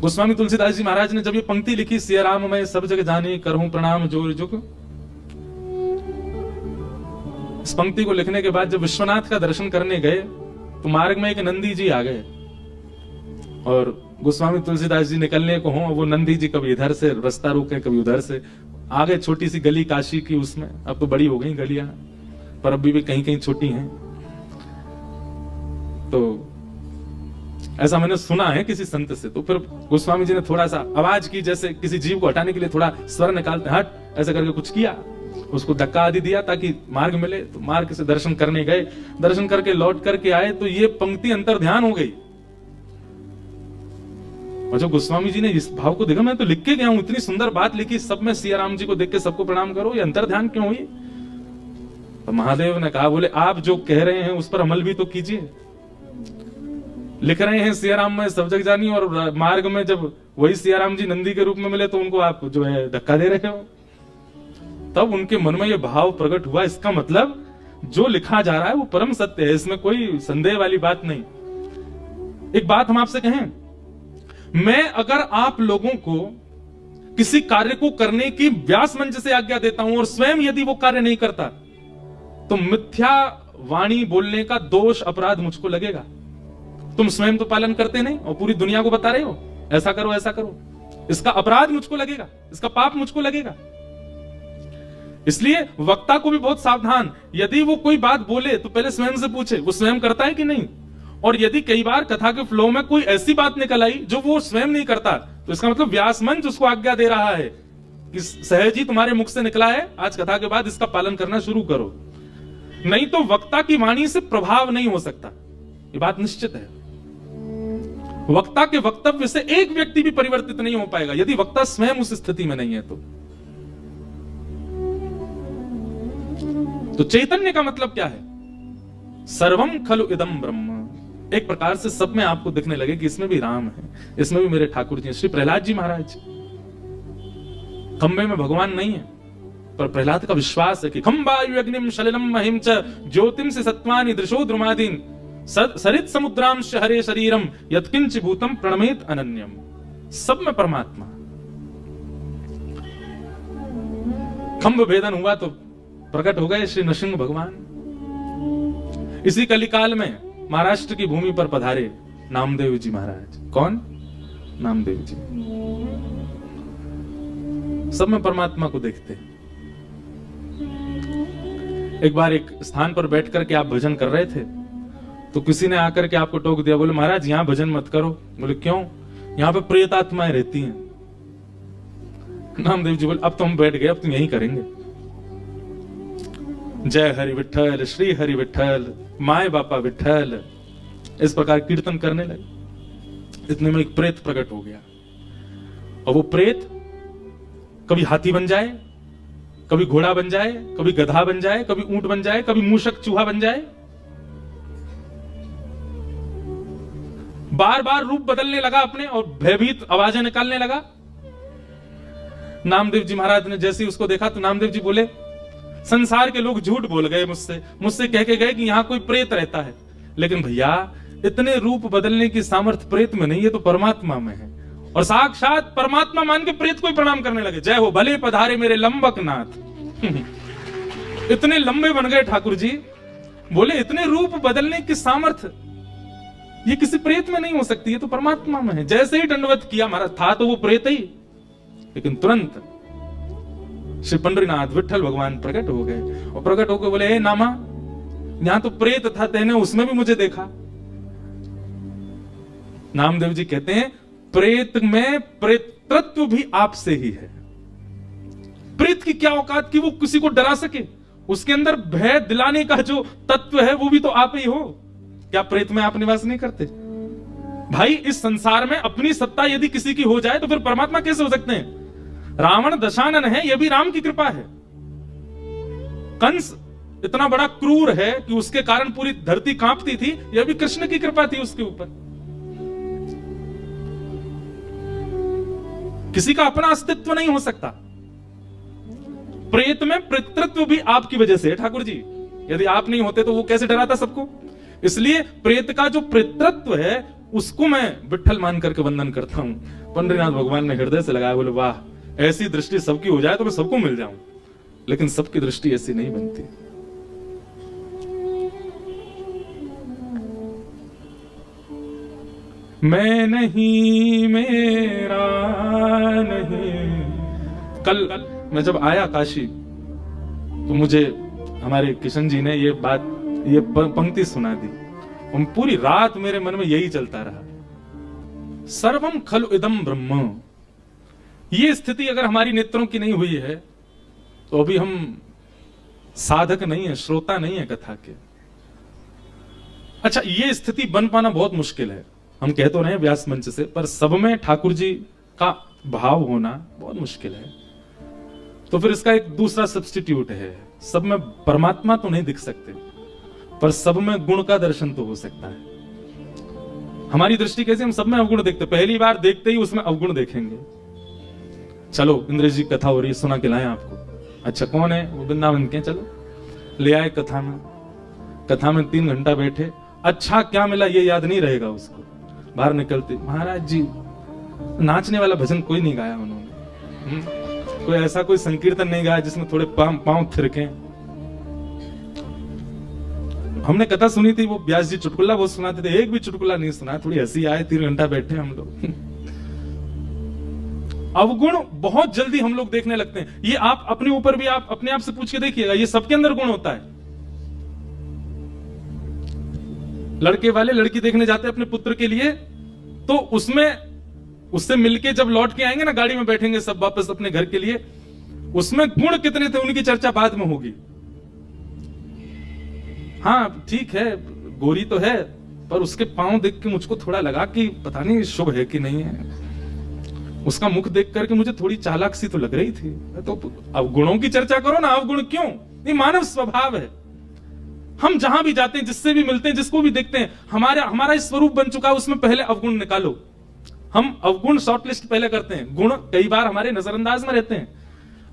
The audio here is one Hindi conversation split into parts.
गोस्वामी तुलसीदास जी महाराज ने जब ये पंक्ति लिखी, सिया राम मैं सब जग जाने करहूं प्रणाम जोर जुग, इस पंक्ति को लिखने के बाद जब विश्वनाथ का दर्शन करने गए तो मार्ग में एक नंदी जी आ गए और गोस्वामी तुलसीदास जी निकलने को हों, वो नंदी जी कभी इधर से रास्ता रोके कभी उधर से आ गए। छोटी सी गली काशी की, उसमें अब तो बड़ी हो गई गलियां, पर अभी भी कहीं कहीं छोटी हैं। तो ऐसा मैंने सुना है किसी संत से। तो फिर गोस्वामी जी ने थोड़ा सा आवाज की, जैसे किसी जीव को हटाने के लिए थोड़ा स्वर निकालते, हट, ऐसा करके कुछ किया, उसको धक्का आदि दिया ताकि मार्ग मिले। तो मार्ग से दर्शन करने गए, दर्शन करके लौट करके आए तो ये पंक्ति अंतर ध्यान हो गई। और जब गोस्वामी जी ने इस भाव को देखा, मैं तो लिख के गया हूं, इतनी सुंदर बात लिखी, सब में सिया राम जी को देख के सबको प्रणाम करो, ये अंतर ध्यान क्यों हुई? तो महादेव ने कहा, बोले आप जो कह रहे हैं उस पर अमल भी तो कीजिए। लिख रहे हैं सिया राम में सब जग जानी, और मार्ग में जब वही सिया राम जी नंदी के रूप में मिले तो उनको आप जो है धक्का दे रहे हो। तब उनके मन में ये भाव प्रकट हुआ, इसका मतलब जो लिखा जा रहा है वो परम सत्य है, इसमें कोई संदेह वाली बात नहीं। एक बात हम आपसे कहें, मैं अगर आप लोगों को किसी कार्य को करने की व्यास मंच से आज्ञा देता हूं और स्वयं यदि वो कार्य नहीं करता तो मिथ्या वाणी बोलने का दोष अपराध मुझको लगेगा। तुम स्वयं तो पालन करते नहीं और पूरी दुनिया को बता रहे हो ऐसा करो ऐसा करो, इसका अपराध मुझको लगेगा, इसका पाप मुझको लगेगा। इसलिए वक्ता को भी बहुत सावधान, यदि वो कोई बात बोले तो पहले स्वयं से पूछे वो स्वयं करता है कि नहीं। और यदि कई बार कथा के फ्लो में कोई ऐसी बात निकल आई जो वो स्वयं नहीं करता तो इसका मतलब व्यास मंच उसको आज्ञा दे रहा है कि सहज ही तुम्हारे मुख से निकला है, आज कथा के बाद इसका पालन करना शुरू करो, नहीं तो वक्ता की वाणी से प्रभाव नहीं हो सकता। ये बात निश्चित है। वक्ता के वक्तव्य से एक व्यक्ति भी परिवर्तित नहीं हो पाएगा यदि वक्ता स्वयं उस स्थिति में नहीं है। तो चैतन्य का मतलब क्या है? सर्वम खलु इदम ब्रह्म। एक प्रकार से सब में आपको दिखने लगे कि इसमें भी राम है, इसमें भी मेरे ठाकुर जी। श्री प्रहलाद जी महाराज, खंबे में भगवान नहीं है पर प्रहलाद का विश्वास है कि खंबायु अग्निम शलिलम महिम च ज्योतिम से सत्वानि दृशो द्रुमादीन सरित समुद्रांश हरे शरीरम यत्किंच भूतम प्रणमेत अनन्यम। सब में परमात्मा। खंभ भेदन हुआ तो प्रकट हो गए श्री नृसिंह भगवान। इसी कलिकाल में महाराष्ट्र की भूमि पर पधारे नामदेव जी महाराज। कौन? नामदेव जी। सब में परमात्मा को देखते। एक बार एक स्थान पर बैठ करके आप भजन कर रहे थे तो किसी ने आकर के आपको टोक दिया, बोले महाराज यहां भजन मत करो। बोले क्यों? यहां पे प्रेत आत्माएं रहती हैं। नामदेव जी बोले अब तो हम बैठ गए, अब तुम यही करेंगे। जय हरि विठल, श्री हरि विठल, माए बापा विठल, इस प्रकार कीर्तन करने लगे। इतने में एक प्रेत प्रकट हो गया और वो प्रेत कभी हाथी बन जाए, कभी घोड़ा बन जाए, कभी गधा बन जाए, कभी ऊंट बन जाए, कभी मूषक चूहा बन जाए। बार बार रूप बदलने लगा अपने और भयभीत आवाजें निकालने लगा। नामदेव जी महाराज ने जैसे ही उसको देखा तो नामदेव जी बोले, संसार के लोग झूठ बोल गए मुझसे कह के गए कि यहां कोई प्रेत रहता है, लेकिन भैया इतने रूप बदलने की सामर्थ्य प्रेत में नहीं है तो परमात्मा में है। और साक्षात परमात्मा मान के प्रेत को ही प्रणाम करने लगे। जय हो भले पधारे मेरे लंबक नाथ। इतने लंबे बन गए ठाकुर जी। बोले इतने रूप बदलने की सामर्थ्य ये किसी प्रेत में नहीं हो सकती, है तो परमात्मा में है। जैसे ही दंडवत किया महाराज, था तो वो प्रेत ही, लेकिन तुरंत श्री पंडरीनाथ विठल भगवान प्रकट हो गए और प्रकट होकर बोले, हे नामा, यहां तो प्रेत था, तेने उसमें भी मुझे देखा। नामदेव जी कहते हैं प्रेत में प्रेतत्व भी आपसे ही है। प्रेत की क्या औकात कि वो किसी को डरा सके, उसके अंदर भय दिलाने का जो तत्व है वो भी तो आप ही हो। क्या प्रेत में आप निवास नहीं करते? भाई इस संसार में अपनी सत्ता यदि किसी की हो जाए तो फिर परमात्मा कैसे हो सकते हैं? रावण दशानन है, यह भी राम की कृपा है। कंस इतना बड़ा क्रूर है कि उसके कारण पूरी धरती कांपती थी, यह भी कृष्ण की कृपा थी उसके ऊपर। किसी का अपना अस्तित्व नहीं हो सकता। प्रेत में पितृत्व भी आपकी वजह से है ठाकुर जी। यदि आप नहीं होते तो वो कैसे डराता सबको? इसलिए प्रेत का जो पितृत्व है उसको मैं विट्ठल मान करके वंदन करता हूं। पंडरीनाथ भगवान ने हृदय से लगाया, बोले वाह, ऐसी दृष्टि सबकी हो जाए तो मैं सबको मिल जाऊं। लेकिन सबकी दृष्टि ऐसी नहीं बनती। मैं नहीं, मेरा नहीं। कल मैं जब आया काशी तो मुझे हमारे किशन जी ने ये पंक्ति सुना दी और पूरी रात मेरे मन में यही चलता रहा, सर्वम खलु इदम ब्रह्म। ये स्थिति अगर हमारी नेत्रों की नहीं हुई है तो अभी हम साधक नहीं है, श्रोता नहीं है कथा के। अच्छा, ये स्थिति बन पाना बहुत मुश्किल है। हम कह तो रहे हैं व्यास मंच से, पर सब में ठाकुर जी का भाव होना बहुत मुश्किल है। तो फिर इसका एक दूसरा सब्स्टिट्यूट है, सब में परमात्मा तो नहीं दिख सकते, पर सब में गुण का दर्शन तो हो सकता है। हमारी दृष्टि कैसे, हम सब में अवगुण देखते, पहली बार देखते ही उसमें अवगुण देखेंगे। चलो इंद्र जी कथा हो रही है, सुना के लाए आपको। अच्छा कौन है वो? वृंदावन के। चलो ले आए कथा में 3 घंटा बैठे। अच्छा क्या मिला ये याद नहीं रहेगा उसको। बाहर निकलते, महाराज जी नाचने वाला भजन कोई नहीं गाया उन्होंने, कोई ऐसा कोई संकीर्तन नहीं गाया जिसमें थोड़े पांव थिरके। हमने कथा सुनी थी, वो व्यास जी चुटकुला वो सुनाते थे, एक भी चुटकुला नहीं सुना। थोड़ी हंसी आए, 3 घंटा बैठे हम लोग। अवगुण बहुत जल्दी हम लोग देखने लगते हैं। ये आप अपने ऊपर भी आप अपने आप से पूछ के देखिएगा, ये सबके अंदर गुण होता है। लड़के वाले लड़की देखने जाते हैं अपने पुत्र के लिए, तो उससे मिलके जब लौट के आएंगे ना, गाड़ी में बैठेंगे सब वापस अपने घर के लिए, उसमें गुण कितने थे उनकी चर्चा बाद में होगी। हाँ ठीक है, गोरी तो है, पर उसके पांव देख के मुझको थोड़ा लगा कि पता नहीं शुभ है कि नहीं है। उसका मुख देख करके मुझे थोड़ी चालाक सी तो लग रही थी। तो अब गुणों की चर्चा करो ना, अवगुण क्यों? ये मानव स्वभाव है। हम जहां भी जाते हैं, जिससे भी मिलते हैं, जिसको भी देखते हैं, हमारा स्वरूप बन चुका है, उसमें पहले अवगुण निकालो। हम अवगुण शॉर्टलिस्ट पहले करते हैं, गुण कई बार हमारे नजरअंदाज में रहते हैं।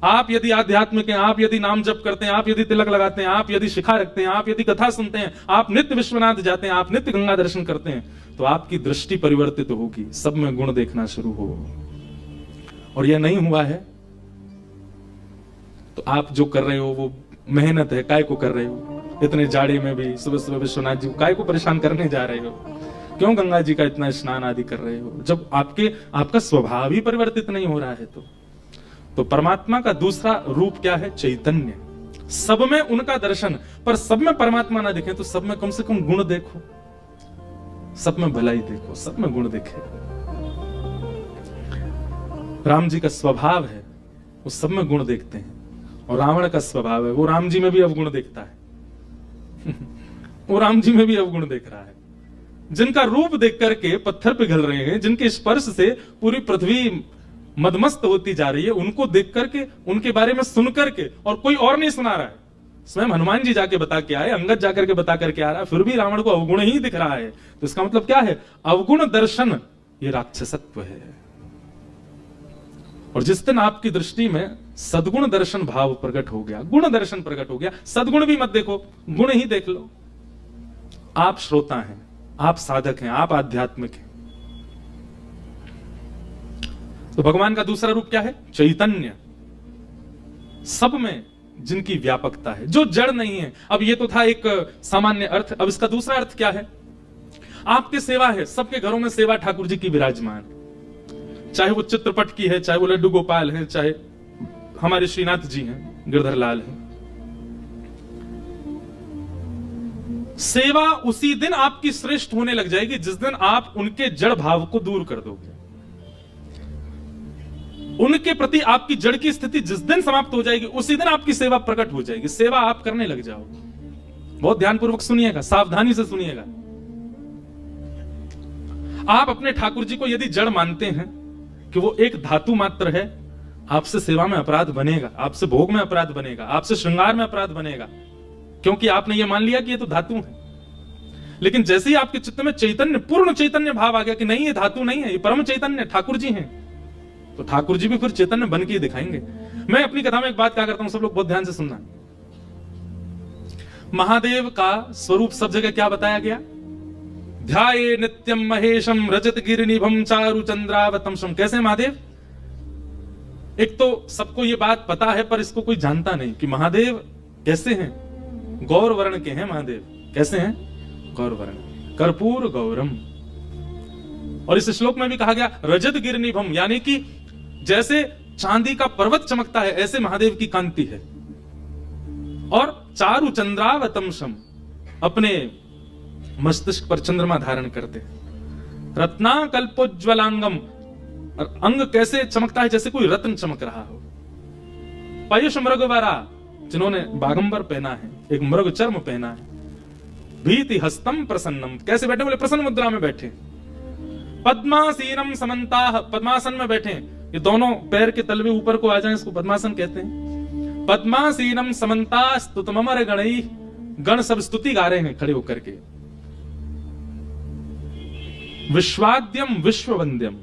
आप यदि आध्यात्मिक हैं, आप यदि नाम जप करते हैं, आप यदि तिलक लगाते हैं, आप यदि शिखा रखते हैं, आप यदि कथा सुनते हैं, आप नित्य विश्वनाथ जाते हैं, आप नित्य गंगा दर्शन करते हैं, तो आपकी दृष्टि परिवर्तित होगी, सब में गुण देखना शुरू हो। और यह नहीं हुआ है तो आप जो कर रहे हो वो मेहनत है, काय को कर रहे हो? इतने जाड़े में भी सुबह सुबह विश्वनाथ जी काय को परेशान करने जा रहे हो? क्यों गंगा जी का इतना स्नान आदि कर रहे हो, जब आपका स्वभाव ही परिवर्तित नहीं हो रहा है? तो परमात्मा का दूसरा रूप क्या है? चैतन्य। सब में उनका दर्शन, पर सब में परमात्मा ना दिखे तो सब में कम से कम गुण देखो, सब में भलाई देखो, सब में गुण देखे। राम जी का स्वभाव है वो सब में गुण देखते हैं, और रावण का स्वभाव है वो राम जी में भी अवगुण देखता है। वो राम जी में भी अवगुण देख रहा है। जिनका रूप देख करके पत्थर पिघल रहे हैं, जिनके स्पर्श से पूरी पृथ्वी मदमस्त होती जा रही है, उनको देख करके, उनके बारे में सुन करके, और कोई और नहीं सुना रहा है, स्वयं हनुमान जी जाके बता के आए, अंगद जाकर के बता करके आ रहा है, फिर भी रावण को अवगुण ही दिख रहा है। तो इसका मतलब क्या है? अवगुण दर्शन ये राक्षसत्व है। और जिस दिन आपकी दृष्टि में सद्गुण दर्शन भाव प्रकट हो गया, गुण दर्शन प्रकट हो गया, सद्गुण भी मत देखो, गुण ही देख लो। आप श्रोता हैं, आप साधक हैं, आप आध्यात्मिक हैं। तो भगवान का दूसरा रूप क्या है? चैतन्य। सब में जिनकी व्यापकता है, जो जड़ नहीं है। अब ये तो था एक सामान्य अर्थ, अब इसका दूसरा अर्थ क्या है? आपके सेवा है, सबके घरों में सेवा ठाकुर जी की विराजमान, चाहे वो चित्रपट की है, चाहे वो लड्डू गोपाल है, चाहे हमारे श्रीनाथ जी हैं, गिरधर लाल हैं। सेवा उसी दिन आपकी श्रेष्ठ होने लग जाएगी जिस दिन आप उनके जड़ भाव को दूर कर दोगे। उनके प्रति आपकी जड़ की स्थिति जिस दिन समाप्त हो जाएगी, उसी दिन आपकी सेवा प्रकट हो जाएगी, सेवा आप करने लग जाओगे। बहुत ध्यानपूर्वक सुनिएगा, सावधानी से सुनिएगा। आप अपने ठाकुर जी को यदि जड़ मानते हैं कि वो एक धातु मात्र है, आपसे सेवा में अपराध बनेगा, आपसे भोग में अपराध बनेगा, आपसे श्रृंगार में अपराध बनेगा, क्योंकि आपने ये मान लिया कि ये तो धातु है। लेकिन जैसे ही आपके चित्त में चैतन्य, पूर्ण चैतन्य भाव आ गया कि नहीं ये धातु नहीं है, ये परम चैतन्य ठाकुर जी हैं, तो ठाकुर जी भी फिर चैतन्य बन के ही दिखाएंगे। मैं अपनी कथा में एक बात क्या करता हूं, सब लोग बहुत ध्यान से सुनना। महादेव का स्वरूप सब जगह क्या बताया गया? ध्याये नित्यम महेशम रजत गिरिनिभम चारु चंद्रावतंसम। कैसे महादेव? एक तो सबको ये बात पता है, पर इसको कोई जानता नहीं कि महादेव कैसे हैं। गौर वर्ण के हैं महादेव। कैसे हैं? गौर वर्ण, कर्पूर गौरम। और इस श्लोक में भी कहा गया रजत गिरिनिभम, यानी कि जैसे चांदी का पर्वत चमकता है ऐसे महादेव की कांति है। और चारु चंद्रावतंसम, अपने मस्तिष्क पर चंद्रमा धारण करते हैं। रत्नाकल्पोज्ज्वलांगम, और अंग कैसे चमकता है? जैसे कोई रत्न चमक रहा हो। पयुष मृगवरा, जिन्होंने बागंबर पहना है, एक मृग चर्म पहना है। भीति हस्तम प्रसन्नम, कैसे बैठे? बोले प्रसन्न मुद्रा में बैठे। पद्मासीनम समन्ताः, पद्मासन में बैठे। ये दोनों पैर के तलवे ऊपर को आ जाएं, इसको पद्मासन कहते हैं। पद्मासीनम समन्ता स्तुतमर गणैः, गण सब स्तुति गा रहे हैं खड़े होकर के। विश्वाद्यम विश्ववंद्यम,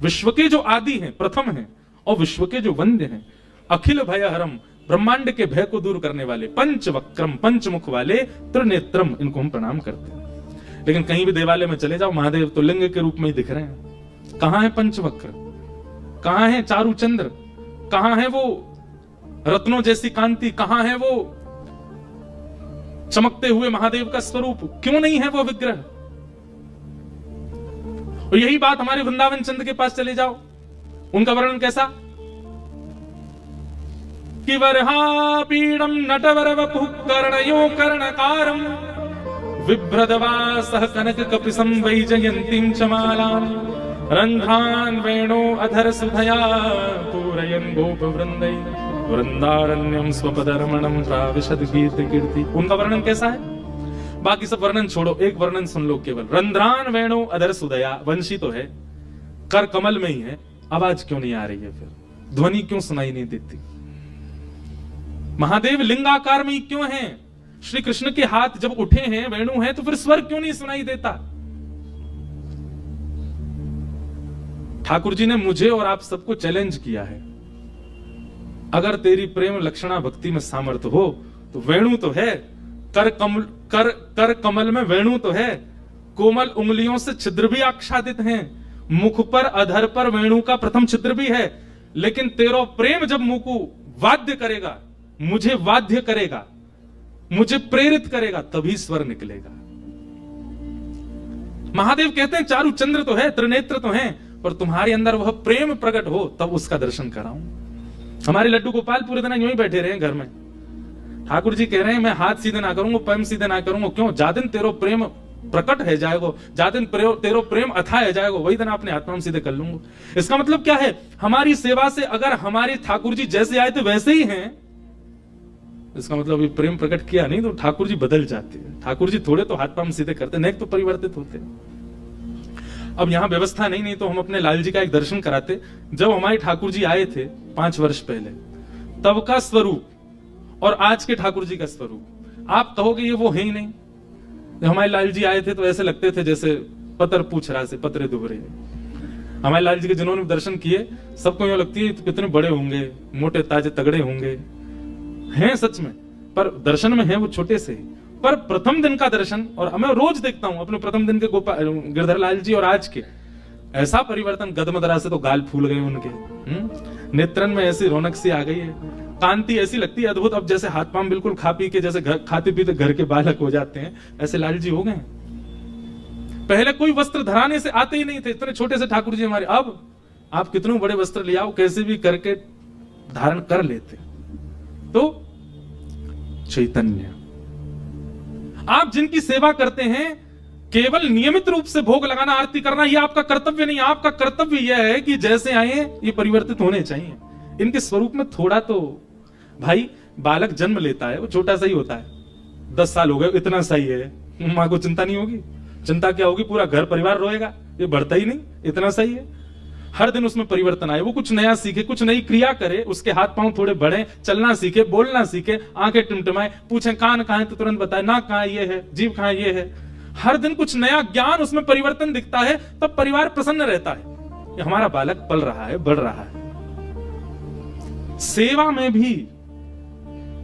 विश्व के जो आदि हैं, प्रथम हैं, और विश्व के जो वंद्य हैं। अखिल भयहरम, ब्रह्मांड के भय को दूर करने वाले। पंचवक्रम, पंचमुख वाले। त्रिनेत्रम, इनको हम प्रणाम करते हैं। लेकिन कहीं भी देवालय में चले जाओ, महादेव तो लिंग के रूप में ही दिख रहे हैं। कहां है पंचवक्र? कहां है चारु चंद्र? कहां है वो रत्नों जैसी कांति? कहां है वो चमकते हुए महादेव का स्वरूप? क्यों नहीं है वो विग्रह? और यही बात हमारे वृंदावन चंद के पास चले जाओ, उनका वर्णन कैसा? कि वरहापीडम नटवर वपुः कर्णयो कर्णकारम बिभ्रदवासः कनक कपिसं वैजयन्तीं च मालां रन्ध्रान् वेणो अधर सुधया पूरयन् गोपवृन्दैः वृंदारण्यम स्वपदरमणम प्राविशद गीत कीर्ति। उनका वर्णन कैसा है? बाकी सब वर्णन छोड़ो, एक वर्णन सुन लो केवल। रंध्रान वेणु अधर सुदया, वंशी तो है, कर कमल में ही है, आवाज क्यों नहीं आ रही है? फिर ध्वनि क्यों सुनाई नहीं देती? महादेव लिंगाकार में ही क्यों हैं? श्री कृष्ण के हाथ जब उठे हैं, वेणु है, तो फिर स्वर क्यों नहीं सुनाई देता? ठाकुर जी ने मुझे और आप सबको चैलेंज किया है, अगर तेरी प्रेम लक्षणा भक्ति में सामर्थ्य हो तो वेणु तो है, कर कमल में वेणु तो है, कोमल उंगलियों से छिद्र भी आच्छादित हैं, मुख पर अधर पर वेणु का प्रथम छिद्र भी है। लेकिन तेरो प्रेम जब मुंह को वाद्य करेगा, मुझे वाद्य करेगा, मुझे प्रेरित करेगा, तभी स्वर निकलेगा। महादेव कहते हैं चारु चंद्र तो है, त्रिनेत्र तो है, पर तुम्हारे अंदर वह प्रेम प्रकट हो तब उसका दर्शन कराऊं। हमारे लड्डू गोपाल पूरे दिन यूं ही बैठे रहे घर में। ठाकुर जी कह रहे हैं मैं हाथ सीधे ना करूंगा, पैर सीधे ना करूंगा। क्यों? जा दिन तेरो प्रेम प्रकट है जाएगो, जा दिन तेरो प्रेम अथा है जाएगो, वही दिन अपने आत्मा में सीधे कर लूंगा। इसका मतलब क्या है? हमारी सेवा से अगर हमारे ठाकुर जी जैसे आए थे वैसे ही हैं, इसका मतलब ये प्रेम प्रकट किया नहीं तो ठाकुर जी बदल जाते हैं। ठाकुर जी थोड़े तो हाथ पांव सीधे करते, नहीं तो परिवर्तित होते। अब यहां व्यवस्था नहीं तो हम अपने लाल जी का एक दर्शन कराते। जब हमारे ठाकुर जी आए थे 5 वर्ष पहले, तब का स्वरूप और आज के ठाकुर जी का स्वरूप, आप कहोगे ये वो है ही नहीं। जब हमारे लाल जी आए थे तो ऐसे लगते थे जैसे पतर पूछ रहा से पतरे दुब रहे। हमारे लाल जी के जिन्होंने दर्शन किए सबको यूं लगती है कितने बड़े होंगे, मोटे ताजे तगड़े होंगे, हैं सच में, पर दर्शन में है वो छोटे से ही। पर प्रथम दिन का दर्शन, और मैं रोज देखता हूं अपने प्रथम दिन के गिरधर लाल जी और आज के, ऐसा परिवर्तन, गदमदरा से तो गाल फूल गए उनके, नेत्रन में ऐसी रौनक सी आ गई है, कांति ऐसी लगती है अद्भुत। अब जैसे हाथ पांव बिल्कुल खा पी के जैसे खाते पीते घर के बालक हो जाते हैं, ऐसे लाल जी हो गए। पहले कोई वस्त्र धराने से आते ही नहीं थे, इतने छोटे से ठाकुर जी हमारे। अब आप कितने बड़े वस्त्र ले आओ, कैसे भी करके धारण कर लेते। तो चैतन्य, आप जिनकी सेवा करते हैं, केवल नियमित रूप से भोग लगाना, आरती करना, यह आपका कर्तव्य नहीं। आपका कर्तव्य यह है कि जैसे आए ये परिवर्तित होने चाहिए। इनके स्वरूप में थोड़ा तो, भाई बालक जन्म लेता है वो छोटा सा ही होता है, 10 साल हो गए इतना सही है, मां को चिंता नहीं होगी। चिंता क्या होगी? पूरा घर परिवार रोएगा, ये बढ़ता ही नहीं, इतना सही है। हर दिन उसमें परिवर्तन आए, वो कुछ नया सीखे, कुछ नई क्रिया करे, उसके हाथ पांव थोड़े बढ़े, चलना सीखे, बोलना सीखे, आंखें टिमटिमाए, पूछे कान कहां है तो तुरंत बताए, नाक कहां ये है, जीभ कहां ये है। हर दिन कुछ नया ज्ञान, उसमें परिवर्तन दिखता है, तब परिवार प्रसन्न रहता है। हमारा बालक पल रहा है, बढ़ रहा है। सेवा में भी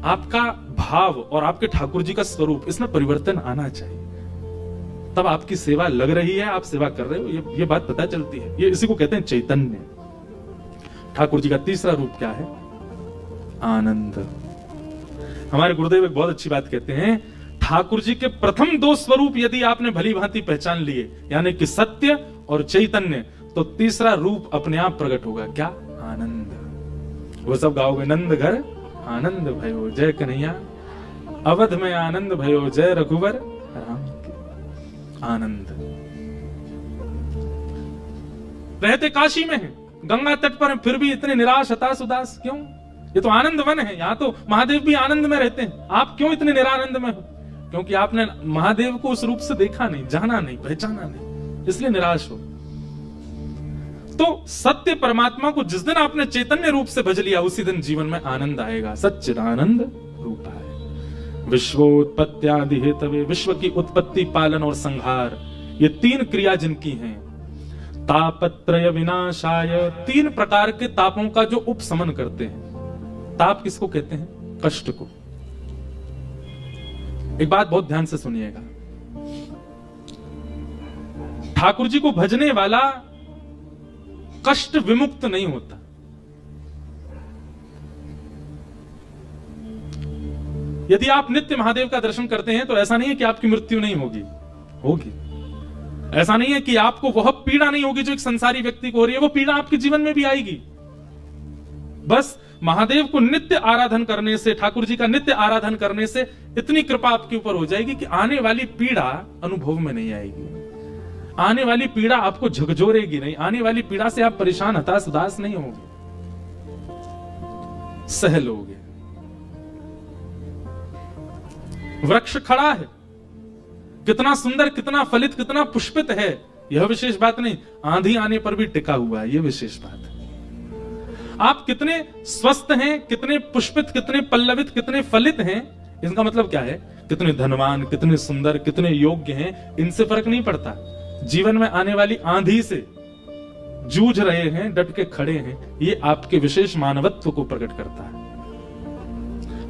आपका भाव और आपके ठाकुर जी का स्वरूप, इसमें परिवर्तन आना चाहिए। तब आपकी सेवा लग रही है, आप सेवा कर रहे हो, ये बात पता चलती है। ये इसी को कहते हैं चैतन्य। ठाकुर जी का तीसरा रूप क्या है? आनंद। हमारे गुरुदेव एक बहुत अच्छी बात कहते हैं, ठाकुर जी के प्रथम दो स्वरूप यदि आपने भली भांति पहचान लिए, यानी कि सत्य और चैतन्य, तो तीसरा रूप अपने आप प्रकट होगा। क्या? आनंद। वो सब गाओगे, नंद घर आनंद भयो जय कन्हैया, अवध में आनंद भयो जय रघुवर राम के। आनंद। रहते काशी में है, गंगा तट पर, फिर भी इतने निराश, हताश, उदास क्यों? ये तो आनंद वन है, यहाँ तो महादेव भी आनंद में रहते हैं। आप क्यों इतने निरानंद में हो? क्योंकि आपने महादेव को उस रूप से देखा नहीं, जाना नहीं, पहचाना नहीं, इसलिए निराश हो। तो सत्य परमात्मा को जिस दिन आपने चैतन्य रूप से भज लिया, उसी दिन जीवन में आनंद आएगा। सच्चिदानंद रूपा है। विश्वोत्पत्त्यादि हेतवे, विश्व की उत्पत्ति, पालन और संहार, ये तीन क्रिया जिनकी हैं। तापत्रय विनाशाय, तीन प्रकार के तापों का जो उपशमन करते हैं। ताप किसको कहते हैं? कष्ट को। एक बात बहुत ध्यान से सुनिएगा, ठाकुर जी को भजने वाला कष्ट विमुक्त नहीं होता। यदि आप नित्य महादेव का दर्शन करते हैं तो ऐसा नहीं है कि आपकी मृत्यु नहीं होगी, होगी। ऐसा नहीं है कि आपको वह पीड़ा नहीं होगी जो एक संसारी व्यक्ति को हो रही है, वो पीड़ा आपके जीवन में भी आएगी। बस महादेव को नित्य आराधन करने से, ठाकुर जी का नित्य आराधन करने से इतनी कृपा आपके ऊपर हो जाएगी कि आने वाली पीड़ा अनुभव में नहीं आएगी। आने वाली पीड़ा आपको झकझोरेगी नहीं, आने वाली पीड़ा से आप परेशान, हताश, उदास नहीं होंगे, सह लोगे। वृक्ष खड़ा है, कितना सुंदर, कितना फलित, कितना पुष्पित है, यह विशेष बात नहीं, आंधी आने पर भी टिका हुआ है, यह विशेष बात है। आप कितने स्वस्थ हैं, कितने पुष्पित, कितने पल्लवित, कितने फलित हैं, इसका मतलब क्या है? कितने धनवान, कितने सुंदर, कितने योग्य हैं, इनसे फर्क नहीं पड़ता। जीवन में आने वाली आंधी से जूझ रहे हैं, डट के खड़े हैं, ये आपके विशेष मानवत्व को प्रकट करता है।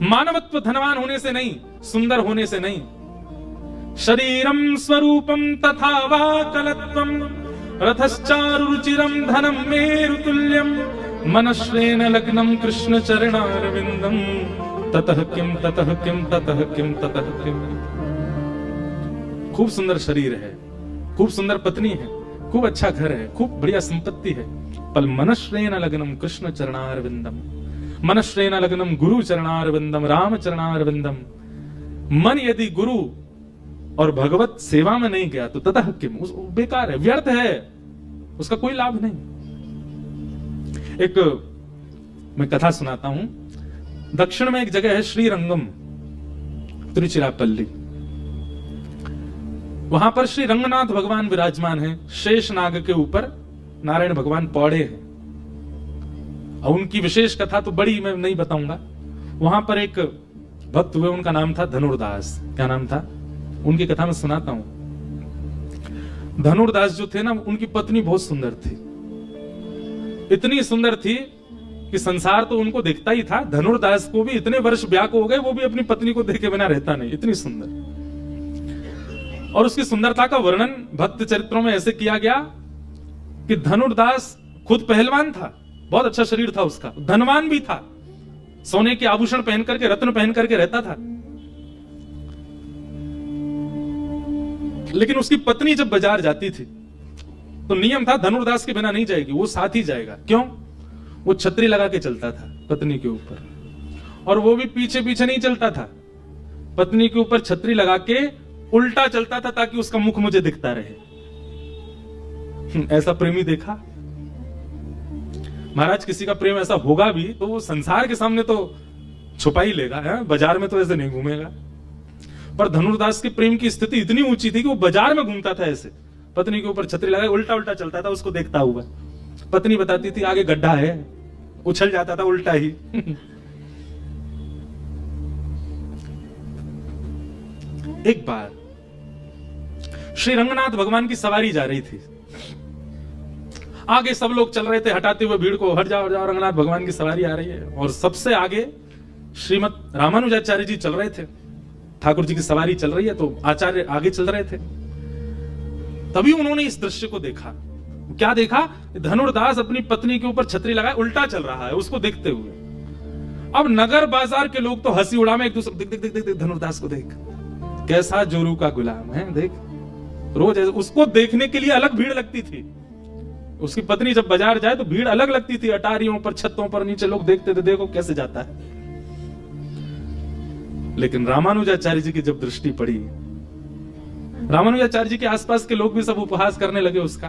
मानवत्व धनवान होने से नहीं, सुंदर होने से नहीं। शरीरम स्वरूपम तथा वा कलत्वम रथश्चारुचिरम धनम मेरुतुल्यम मनश्रेण लग्नम कृष्ण चरणारविंदम ततः किम ततः किम ततः किम ततः किम। खूब सुंदर शरीर है, खूब सुंदर पत्नी है, खूब अच्छा घर है, खूब बढ़िया संपत्ति है, पर मनश्रेण लग्नम कृष्ण चरणारविंदम, मनश्रेण लग्नम गुरु चरणारविंदम, राम चरणारविंदम। मन यदि गुरु और भगवत सेवा में नहीं गया तो ततः किम, बेकार है, व्यर्थ है, उसका कोई लाभ नहीं। एक मैं कथा सुनाता हूं। दक्षिण में एक जगह है श्रीरंगम, तिरुचिरापल्ली। वहां पर श्री रंगनाथ भगवान विराजमान है, शेष नाग के ऊपर नारायण भगवान पौड़े हैं। और उनकी विशेष कथा तो बड़ी मैं नहीं बताऊंगा। वहां पर एक भक्त हुए, उनका नाम था धनुर्दास। क्या नाम था? उनकी कथा मैं सुनाता हूं। धनुर्दास जो थे ना, उनकी पत्नी बहुत सुंदर थी, इतनी सुंदर थी कि संसार तो उनको देखता ही था। धनुर्दास को भी इतने वर्ष ब्याह को हो गए, वो भी अपनी पत्नी को देखे बिना रहता नहीं, इतनी सुंदर। और उसकी सुंदरता का वर्णन भक्त चरित्रों में ऐसे किया गया कि धनुर्दास खुद पहलवान था, बहुत अच्छा शरीर था उसका, धनवान भी था, सोने के आभूषण पहन करके, रत्न पहन करके रहता था। लेकिन उसकी पत्नी जब बाजार जाती थी तो नियम था धनुर्दास के बिना नहीं जाएगी, वो साथ ही जाएगा। क्यों? वो छतरी लगा के चलता था पत्नी के ऊपर, और वो भी पीछे पीछे नहीं चलता था, पत्नी के ऊपर छतरी लगा के उल्टा चलता था ताकि उसका मुख मुझे दिखता रहे। ऐसा प्रेमी देखा? महाराज, किसी का प्रेम ऐसा होगा भी तो वो संसार के सामने तो छुपा ही लेगा, है? बाजार में तो ऐसे नहीं घूमेगा। पर धनुर्दास के प्रेम की स्थिति इतनी ऊंची थी कि वो बाजार में घूमता था ऐसे, पत्नी के ऊपर छतरी लगाए उल्टा उल्टा चलता था, उसको देखता हुआ। पत्नी बताती थी आगे गड्ढा है, उछल जाता था उल्टा ही। एक बार श्री रंगनाथ भगवान की सवारी जा रही थी, आगे सब लोग चल रहे थे हटाते हुए भीड़ को, हट जाओ हट जाओ, रंगनाथ भगवान की सवारी आ रही है। और सबसे आगे श्रीमद रामानुजाचार्य जी चल रहे थे, ठाकुर जी की सवारी चल रही है तो आचार्य आगे चल रहे थे। तभी उन्होंने इस दृश्य को देखा। क्या देखा? धनुर्दास अपनी पत्नी के ऊपर छतरी लगाए उल्टा चल रहा है, उसको देखते हुए। अब नगर बाजार के लोग तो हंसी उड़ा में एक दूसरे, देख देख देख देख धनुर्दास को देख, कैसा जोरू का गुलाम है, देख। रोज उसको देखने के लिए अलग भीड़ लगती थी। उसकी पत्नी जब बाजार जाए तो भीड़ अलग लगती थी, अटारियों पर, छतों पर, नीचे लोग देखते थे, देखो कैसे जाता है। लेकिन रामानुजाचार्य जी की जब दृष्टि पड़ी, रामानुजाचार्य जी के आसपास के लोग भी सब उपहास करने लगे उसका,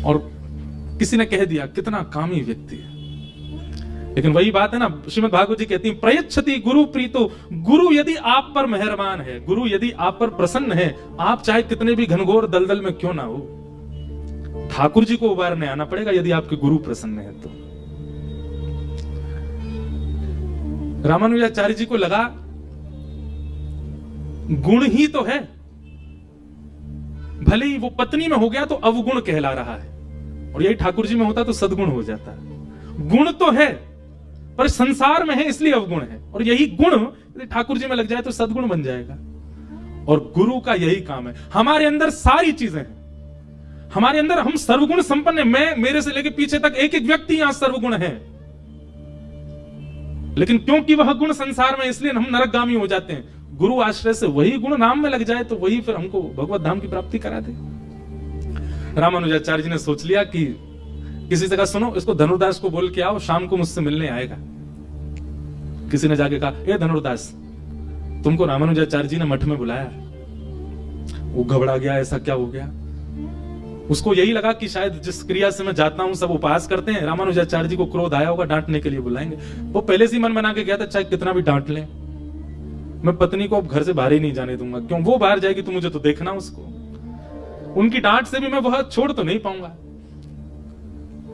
और किसी ने कह दिया कितना कामी व्यक्ति है। लेकिन वही बात है ना, श्रीमद् भागवत जी कहती है, प्रयच्छति गुरु प्रीतो, गुरु यदि आप पर मेहरबान है, गुरु यदि आप पर प्रसन्न है, आप चाहे कितने भी घनघोर दलदल में क्यों ना हो, ठाकुर जी को उबारने आना पड़ेगा यदि आपके गुरु प्रसन्न है तो। रामानुजाचार्य जी को लगा गुण ही तो है, भले ही वो पत्नी में हो गया तो अवगुण कहला रहा है, और यही ठाकुर जी में होता तो सद्गुण हो जाता है। गुण तो है पर संसार में है इसलिए अवगुण है, और यही गुण यदि ठाकुर जी में लग जाए तो सद्गुण बन जाएगा। और गुरु का यही काम है। हमारे अंदर सारी चीजें हैं, हमारे अंदर हम सर्वगुण संपन्न है। मैं, मेरे से लेके पीछे तक एक एक व्यक्ति यहां सर्वगुण है, लेकिन क्योंकि वह गुण संसार में, इसलिए हम नरकगामी हो जाते हैं। गुरु आश्रय से वही गुण नाम में लग जाए तो वही फिर हमको भगवत धाम की प्राप्ति करा दे। रामानुजाचार्य जी ने सोच लिया कि किसी जगह, सुनो इसको धनुर्दास को बोल के आओ, शाम को मुझसे मिलने आएगा। किसी ने जाके कहा, ए धनुर्दास, तुमको रामानुजाचार्य जी ने मठ में बुलाया। वो घबरा गया, ऐसा क्या हो गया? उसको यही लगा कि शायद जिस क्रिया से मैं जाता हूं सब उपहास करते हैं, रामानुजाचार्य जी को क्रोध आया होगा, डांटने के लिए बुलाएंगे। वो पहले से मन बना के गया था, चाहे कितना भी डांट ले, मैं पत्नी को अब घर से बाहर ही नहीं जाने दूंगा। क्यों? वो बाहर जाएगी तो मुझे तो देखना उसको, उनकी डांट से भी मैं वह छोड़ तो नहीं पाऊंगा।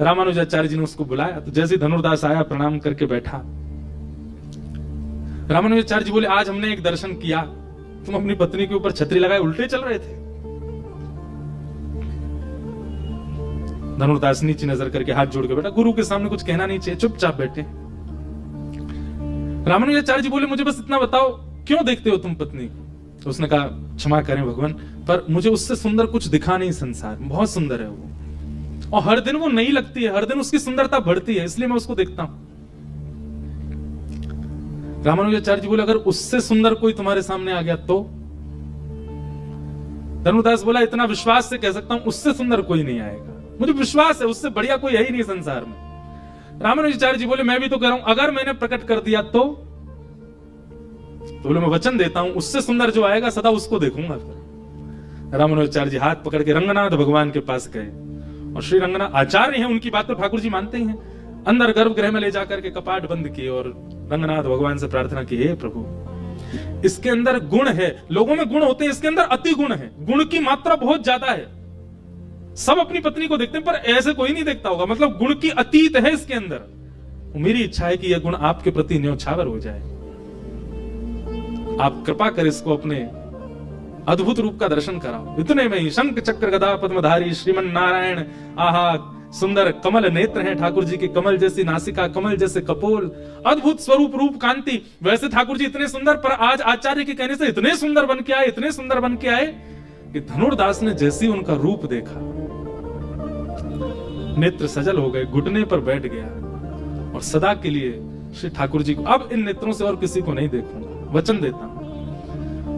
रामानुजाचार्य जी ने उसको बुलाया, तो जैसे धनुर्दास आया, प्रणाम करके बैठा। रामानुजाचार्य जी बोले, आज हमने एक दर्शन किया, तुम अपनी पत्नी के ऊपर छतरी लगाए उल्टे चल रहे थे। धनुर्दास नीचे नजर करके हाथ जोड़ के बैठा, गुरु के सामने कुछ कहना नहीं चाहिए, चुपचाप बैठे। रामानुजाचार्य जी बोले, मुझे बस इतना बताओ, क्यों देखते हो तुम पत्नी को? तो उसने कहा, क्षमा करें भगवान, पर मुझे उससे सुंदर कुछ दिखा नहीं संसार में, बहुत सुंदर है वो, और हर दिन वो नई लगती है, हर दिन उसकी सुंदरता बढ़ती है, इसलिए मैं उसको देखता हूं। रामानुजाचार्य जी बोले, अगर उससे सुंदर कोई तुम्हारे सामने आ गया तो? धनुर्दास बोला, इतना विश्वास से कह सकता हूं, उससे सुंदर कोई नहीं आएगा, मुझे विश्वास है, उससे बढ़िया कोई है ही नहीं संसार में। रामानुजाचार्य जी बोले, मैं भी तो कह रहा हूं, अगर मैंने प्रकट कर दिया तो बोले, मैं वचन देता हूं, उससे सुंदर जो आएगा सदा उसको देखूंगा। फिर रामानुजाचार्य जी हाथ पकड़ के रंगनाथ भगवान के पास गए, और श्री रंगनाथ आचार्य हैं, उनकी बात तो ठाकुर जी मानते ही हैं। अंदर गर्भगृह में ले जाकर के कपाट बंद किए और रंगनाथ भगवान से प्रार्थना की, हे प्रभु, इसके अंदर गुण है, लोगों में गुण होते हैं, इसके अंदर अति गुण है, गुण की मात्रा बहुत ज्यादा है। सब अपनी पत्नी को देखते हैं पर ऐसे कोई नहीं देखता होगा, मतलब गुण की अतीत है इसके अंदर। मेरी इच्छा है कि यह गुण आपके प्रति न्योछावर हो जाए, आप कृपा कर इसको अपने अद्भुत रूप का दर्शन कराओ। इतने में ही शंख चक्र गदा पद्मधारी श्रीमन नारायण, आहा सुंदर कमल नेत्र हैं ठाकुर जी के, कमल जैसी नासिका, कमल जैसे कपोल, अद्भुत स्वरूप, रूप, कांति। वैसे ठाकुर जी इतने सुंदर, पर आज आचार्य के कहने से इतने सुंदर बन के आए, इतने सुंदर बन के आए कि धनुर्दास ने जैसे उनका रूप देखा, नेत्र सजल हो गए, घुटने पर बैठ गया, और सदा के लिए श्री ठाकुर जी को, अब इन नेत्रों से और किसी को नहीं देखूंगा, वचन देता हूं।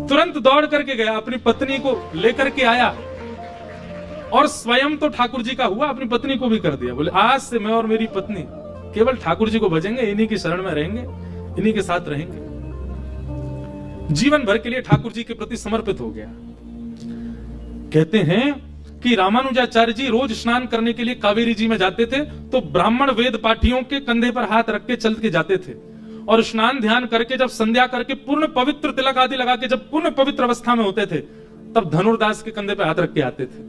तुरंत दौड़ करके गया, अपनी पत्नी को लेकर के आया, और स्वयं तो ठाकुर जी का हुआ, अपनी पत्नी को भी कर दिया। बोले, आज से मैं और मेरी पत्नी केवल ठाकुर जी को भजेंगे, इन्हीं की शरण में रहेंगे, इन्हीं के साथ रहेंगे। जीवन भर के लिए ठाकुर जी के प्रति समर्पित हो गया। कहते हैं कि रामानुजाचार्य जी रोज स्नान करने के लिए कावेरी जी में जाते थे, तो ब्राह्मण वेद पाठियों के कंधे पर हाथ रख के चल के जाते थे, और स्नान ध्यान करके जब संध्या करके पूर्ण पवित्र तिलक आदि लगा के जब पूर्ण पवित्र अवस्था में होते थे, तब धनुर्दास के कंधे पर हाथ रख के आते थे।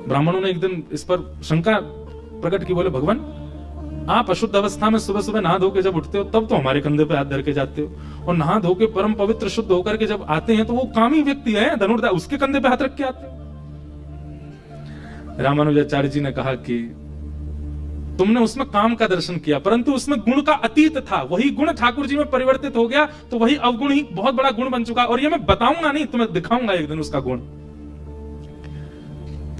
ब्राह्मणों ने एक दिन इस पर शंका प्रकट की, बोले, भगवान, आप अशुद्ध अवस्था में सुबह सुबह नहा धो के जब उठते हो तब तो हमारे कंधे पे हाथ धर के जाते हो, और नहा धो के परम पवित्र शुद्ध होकर के जब आते हैं तो वो कामी व्यक्ति है धनुर्दास, उसके कंधे पे हाथ रख के आते हो। रामानुजाचार्य जी ने कहा कि तुमने उसमें काम का दर्शन किया, परंतु उसमें गुण का अतीत था, वही गुण ठाकुर जी में परिवर्तित हो गया, तो वही अवगुण ही बहुत बड़ा गुण बन चुका। और ये मैं बताऊंगा नहीं, तुम्हें दिखाऊंगा एक दिन उसका गुण।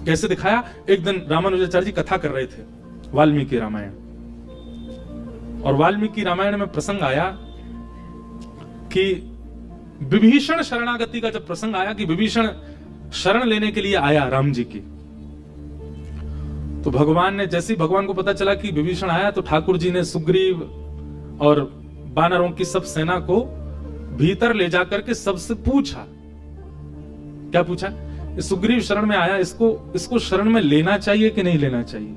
कैसे दिखाया? एक दिन रामानुजाचार्य जी कथा कर रहे थे वाल्मीकि रामायण, और वाल्मीकि रामायण में प्रसंग आया कि विभीषण शरणागति का जब प्रसंग आया कि विभीषण शरण लेने के लिए आया राम जी की, तो भगवान ने, जैसे ही भगवान को पता चला कि विभीषण आया, तो ठाकुर जी ने सुग्रीव और वानरों की सब सेना को भीतर ले जाकर के सबसे पूछा। क्या पूछा? सुग्रीव शरण में आया, इसको शरण में लेना चाहिए कि नहीं लेना चाहिए?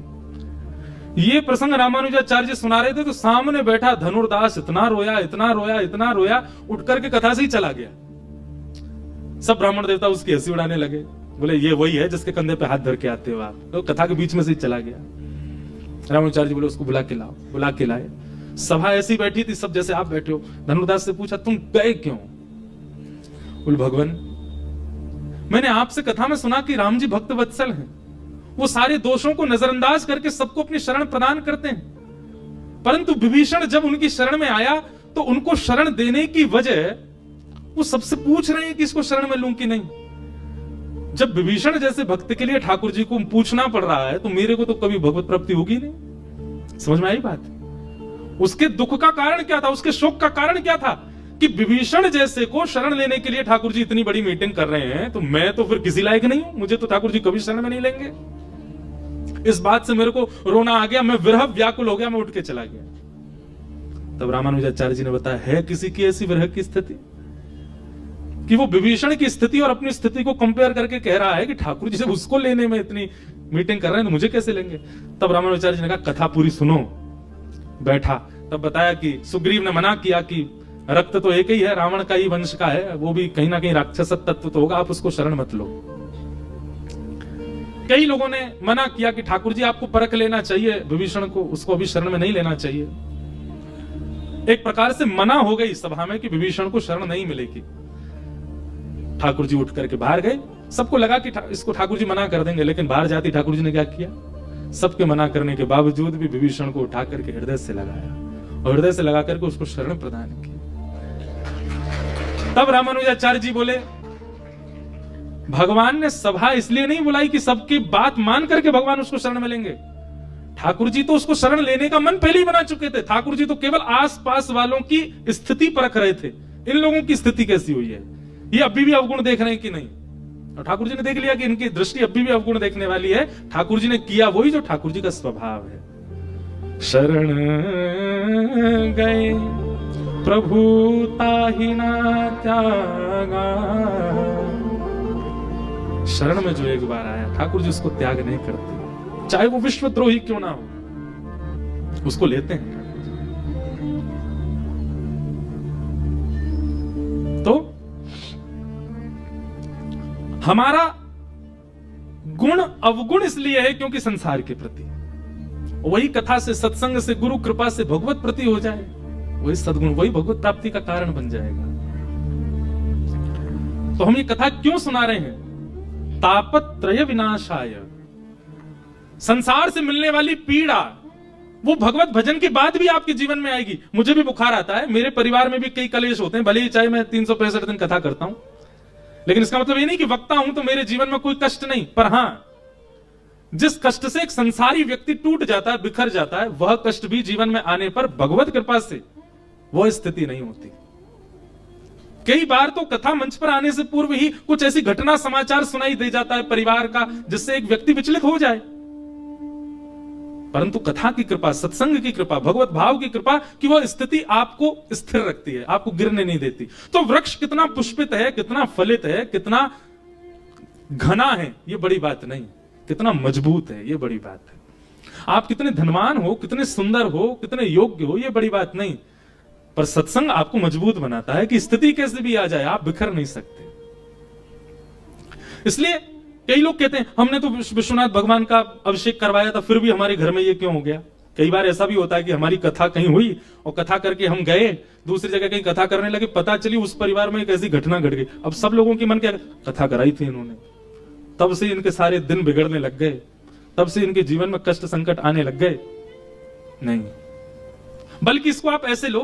ये प्रसंग रामानुजाचार्य जी सुना रहे थे, तो सामने बैठा धनुर्दास इतना रोया, इतना रोया, इतना रोया, उठ करके कथा से ही चला गया। सब ब्राह्मण देवता उसकी हंसी उड़ाने लगे, बोले ये वही है जिसके कंधे पे हाथ धर के आते हो आप, तो कथा के बीच में से ही चला गया। रामानुजाचार्य जी बोले उसको बुला के लाओ। बुला के लाए, सभा ऐसी बैठी थी, सब जैसे आप बैठे हो। धनुर्दास से पूछा तुम गए क्यों? बोले भगवान, मैंने आपसे कथा में सुना कि राम जी भक्त वत्सल हैं, वो सारे दोषों को नजरअंदाज करके सबको अपनी शरण प्रदान करते हैं, परंतु विभीषण जब उनकी शरण में आया तो उनको शरण देने की वजह वो सबसे पूछ रहे हैं कि इसको शरण में लूं कि नहीं। जब विभीषण जैसे भक्त के लिए ठाकुर जी को पूछना पड़ रहा है, तो मेरे को तो कभी भगवत प्राप्ति होगी नहीं। समझ में आई बात? उसके दुख का कारण क्या था, उसके शोक का कारण क्या था कि विभीषण जैसे को शरण लेने के लिए ठाकुर जी इतनी बड़ी मीटिंग कर रहे हैं, तो मैं तो फिर किसी लायक नहीं हूं, मुझे तो ठाकुर जी कभी शरण में नहीं लेंगे। इस बात से मेरे को रोना आ गया, मैं विरह व्याकुल हो गया, मैं उठ के चला गया। तब रामानुजाचार्य जी ने बताया, है किसी की ऐसी विरह की स्थिति कि वो विभीषण की स्थिति और अपनी स्थिति को कंपेयर करके कह रहा है कि ठाकुर जी से उसको लेने में इतनी मीटिंग कर रहे हैं, तो मुझे कैसे लेंगे? तब रामानुजाचार्य जी ने कहा कथा पूरी सुनो। बैठा, तब बताया कि सुग्रीव ने मना किया कि रक्त तो एक ही है, रावण का ही वंश का है, वो भी कहीं ना कहीं राक्षस तत्व तो होगा, आप उसको शरण मत लो। कई लोगों ने मना किया कि ठाकुर जी आपको परख लेना चाहिए विभीषण को, उसको अभी शरण में नहीं लेना चाहिए। एक प्रकार से मना हो गई सभा में कि विभीषण को शरण नहीं मिलेगी। ठाकुर जी उठ करके बाहर गए, सबको लगा कि इसको ठाकुर जी मना कर देंगे, लेकिन बाहर जाती ठाकुर जी ने क्या किया, सबके मना करने के बावजूद भी विभीषण को उठा करके हृदय से लगाया और हृदय से लगा करके उसको शरण प्रदान की। तब रामानुजाचार्य जी बोले, भगवान ने सभा इसलिए नहीं बुलाई कि सबकी बात मान करके भगवान उसको शरण में लेंगे। ठाकुर जी तो उसको शरण लेने का मन पहले ही बना चुके थे। ठाकुर जी तो केवल आसपास वालों की स्थिति परख रहे थे, इन लोगों की स्थिति कैसी हुई है, ये अभी भी अवगुण देख रहे हैं कि नहीं। और ठाकुर जी ने देख लिया कि इनकी दृष्टि अभी भी अवगुण देखने वाली है। ठाकुर जी ने किया वही जो ठाकुर जी का स्वभाव है। शरण गए प्रभु ताहि ना त्यागा, शरण में जो एक बार आया ठाकुर जी उसको त्याग नहीं करते, चाहे वो विश्वद्रोही क्यों ना हो, उसको लेते हैं। तो हमारा गुण अवगुण इसलिए है क्योंकि संसार के प्रति, वही कथा से, सत्संग से, गुरु कृपा से भगवत प्रति हो जाए, वही सद्गुण, वही भगवत प्राप्ति का कारण बन जाएगा। तो हम ये कथा क्यों सुना रहे हैं? तापत्रय विनाशाय, संसार से मिलने वाली पीड़ा वो भगवत भजन के बाद भी आपके जीवन में आएगी। मुझे भी बुखार आता है, मेरे परिवार में भी कई कलेश होते हैं, भले ही चाहे मैं 365 दिन कथा करता हूं, लेकिन इसका मतलब ये नहीं कि वक्ता हूं तो मेरे जीवन में कोई कष्ट नहीं। पर हां, जिस कष्ट से एक संसारी व्यक्ति टूट जाता है, बिखर जाता है, वह कष्ट भी जीवन में आने पर भगवत कृपा से वह स्थिति नहीं होती। कई बार तो कथा मंच पर आने से पूर्व ही कुछ ऐसी घटना समाचार सुनाई दे जाता है परिवार का, जिससे एक व्यक्ति विचलित हो जाए, परंतु कथा की कृपा, सत्संग की कृपा, भगवत भाव की कृपा कि वह स्थिति आपको स्थिर रखती है, आपको गिरने नहीं देती। तो वृक्ष कितना पुष्पित है, कितना फलित है, कितना घना है, यह बड़ी बात नहीं, कितना मजबूत है यह बड़ी बात है। आप कितने धनवान हो, कितने सुंदर हो, कितने योग्य हो, यह बड़ी बात नहीं, पर सत्संग आपको मजबूत बनाता है कि स्थिति कैसे भी आ जाए आप बिखर नहीं सकते। इसलिए कई लोग कहते हैं हमने तो विश्वनाथ भगवान का अभिषेक करवाया था, फिर भी हमारे घर में ये क्यों हो गया। कई बार ऐसा भी होता है कि हमारी कथा कहीं हुई और कथा करके हम गए दूसरी जगह कहीं कथा करने लगे, पता चली उस परिवार में एक ऐसी घटना घट गई। अब सब लोगों की मन क्या, कथा कराई थी इन्होंने, तब से इनके सारे दिन बिगड़ने लग गए, तब से इनके जीवन में कष्ट संकट आने लग गए। नहीं, बल्कि इसको आप ऐसे लो,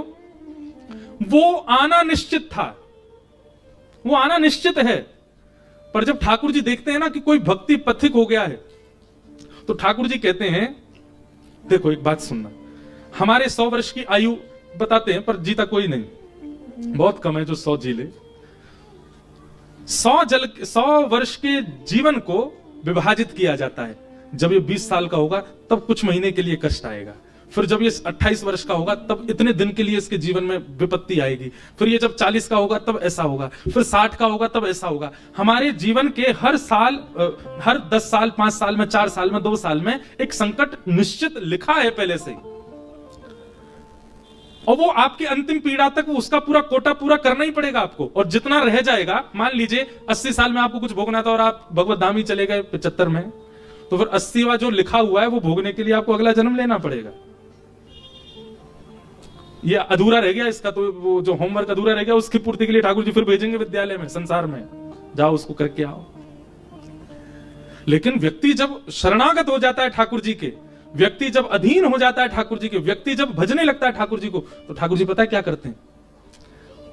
वो आना निश्चित था, वो आना निश्चित है। पर जब ठाकुर जी देखते हैं ना कि कोई भक्ति पथिक हो गया है, तो ठाकुर जी कहते हैं, देखो एक बात सुनना, हमारे 100 वर्ष की आयु बताते हैं, पर जीता कोई नहीं, बहुत कम है जो 100 जी ले। 100 वर्ष के जीवन को विभाजित किया जाता है। जब ये 20 साल का होगा तब कुछ महीने के लिए कष्ट आएगा, फिर जब ये 28 वर्ष का होगा तब इतने दिन के लिए इसके जीवन में विपत्ति आएगी, फिर ये जब 40 का होगा तब ऐसा होगा, फिर 60 का होगा तब ऐसा होगा। हमारे जीवन के हर साल, हर 10 साल, 5 साल में, 4 साल में, 2 साल में एक संकट निश्चित लिखा है पहले से ही, और वो आपकी अंतिम पीड़ा तक उसका पूरा कोटा पूरा करना ही पड़ेगा आपको। और जितना रह जाएगा, मान लीजिए 80 साल में आपको कुछ भोगना था और आप भगवत धाम ही चले गए 75 में, तो फिर 80वां जो लिखा हुआ है वो भोगने के लिए आपको अगला जन्म लेना पड़ेगा। ये अधूरा रह गया इसका, तो वो जो होमवर्क अधूरा रह गया उसकी पूर्ति के लिए ठाकुर जी फिर भेजेंगे विद्यालय में, संसार में, जाओ उसको करके आओ। लेकिन व्यक्ति जब शरणागत हो जाता है ठाकुर जी के, व्यक्ति जब अधीन हो जाता है ठाकुर जी के, व्यक्ति जब भजने लगता है ठाकुर जी को, तो ठाकुर जी पता है क्या करते हैं?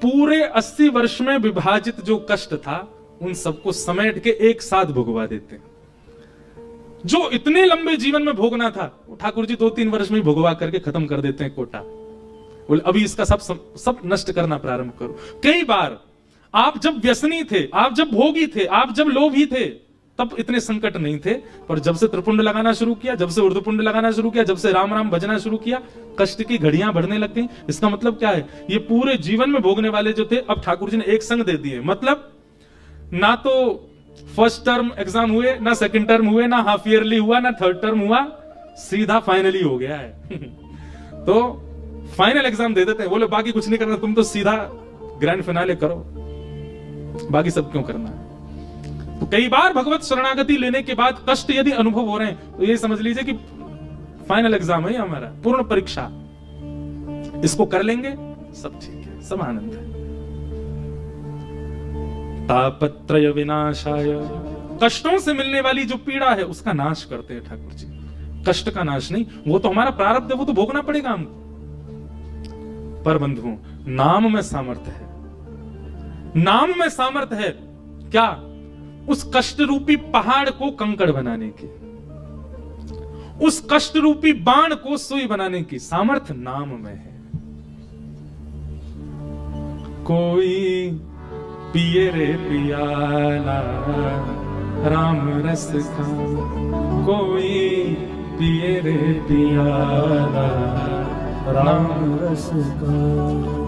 पूरे 80 वर्ष में विभाजित जो कष्ट था उन सबको समेट के एक साथ भुगवा देते हैं। जो इतने लंबे जीवन में भोगना था वो ठाकुर जी 2-3 वर्ष में भुगवा करके खत्म कर देते हैं कोटा। बोले अभी इसका सब नष्ट करना प्रारंभ करो। कई बार आप जब व्यसनी थे, आप जब भोगी थे, आप जब लोभी थे, तब इतने संकट नहीं थे, पर जब से त्रिपुंड लगाना शुरू किया, जब से ऊर्ध्वपुंड लगाना शुरू किया, जब से राम राम भजना शुरू किया, कष्ट की घड़ियां बढ़ने लग गई। इसका मतलब क्या है? ये पूरे जीवन में भोगने वाले जो थे, अब ठाकुर जी ने एक संग दे दिए। मतलब ना तो फर्स्ट टर्म एग्जाम हुए, ना सेकंड टर्म हुए, ना हाफ ईयरली हुआ, ना थर्ड टर्म हुआ, सीधा फाइनली हो गया है। तो फाइनल एग्जाम दे देते हैं, बोले बाकी कुछ नहीं करना, तुम तो सीधा ग्रैंड फिनाले करो, बाकी सब क्यों करना है। तो कई बार भगवत शरणागति लेने के बाद कष्ट यदि अनुभव हो रहे हैं, तो ये समझ लीजिए कि फाइनल एग्जाम है हमारा, पूर्ण परीक्षा, इसको कर लेंगे, सब ठीक है, सब आनंद है। तापत्रय विनाशाय, कष्टों से मिलने वाली जो पीड़ा है उसका नाश करते हैं ठाकुर जी। कष्ट का नाश नहीं, वो तो हमारा प्रारब्ध है, वो तो भोगना पड़ेगा हमको। पर बंधुओं, नाम में सामर्थ्य है, नाम में सामर्थ्य है। क्या? उस कष्ट रूपी पहाड़ को कंकड़ बनाने की, उस कष्ट रूपी बाण को सुई बनाने की सामर्थ्य नाम में है। कोई पिए रे पियाला राम रस का, कोई पिए रे पियाला राम रस का,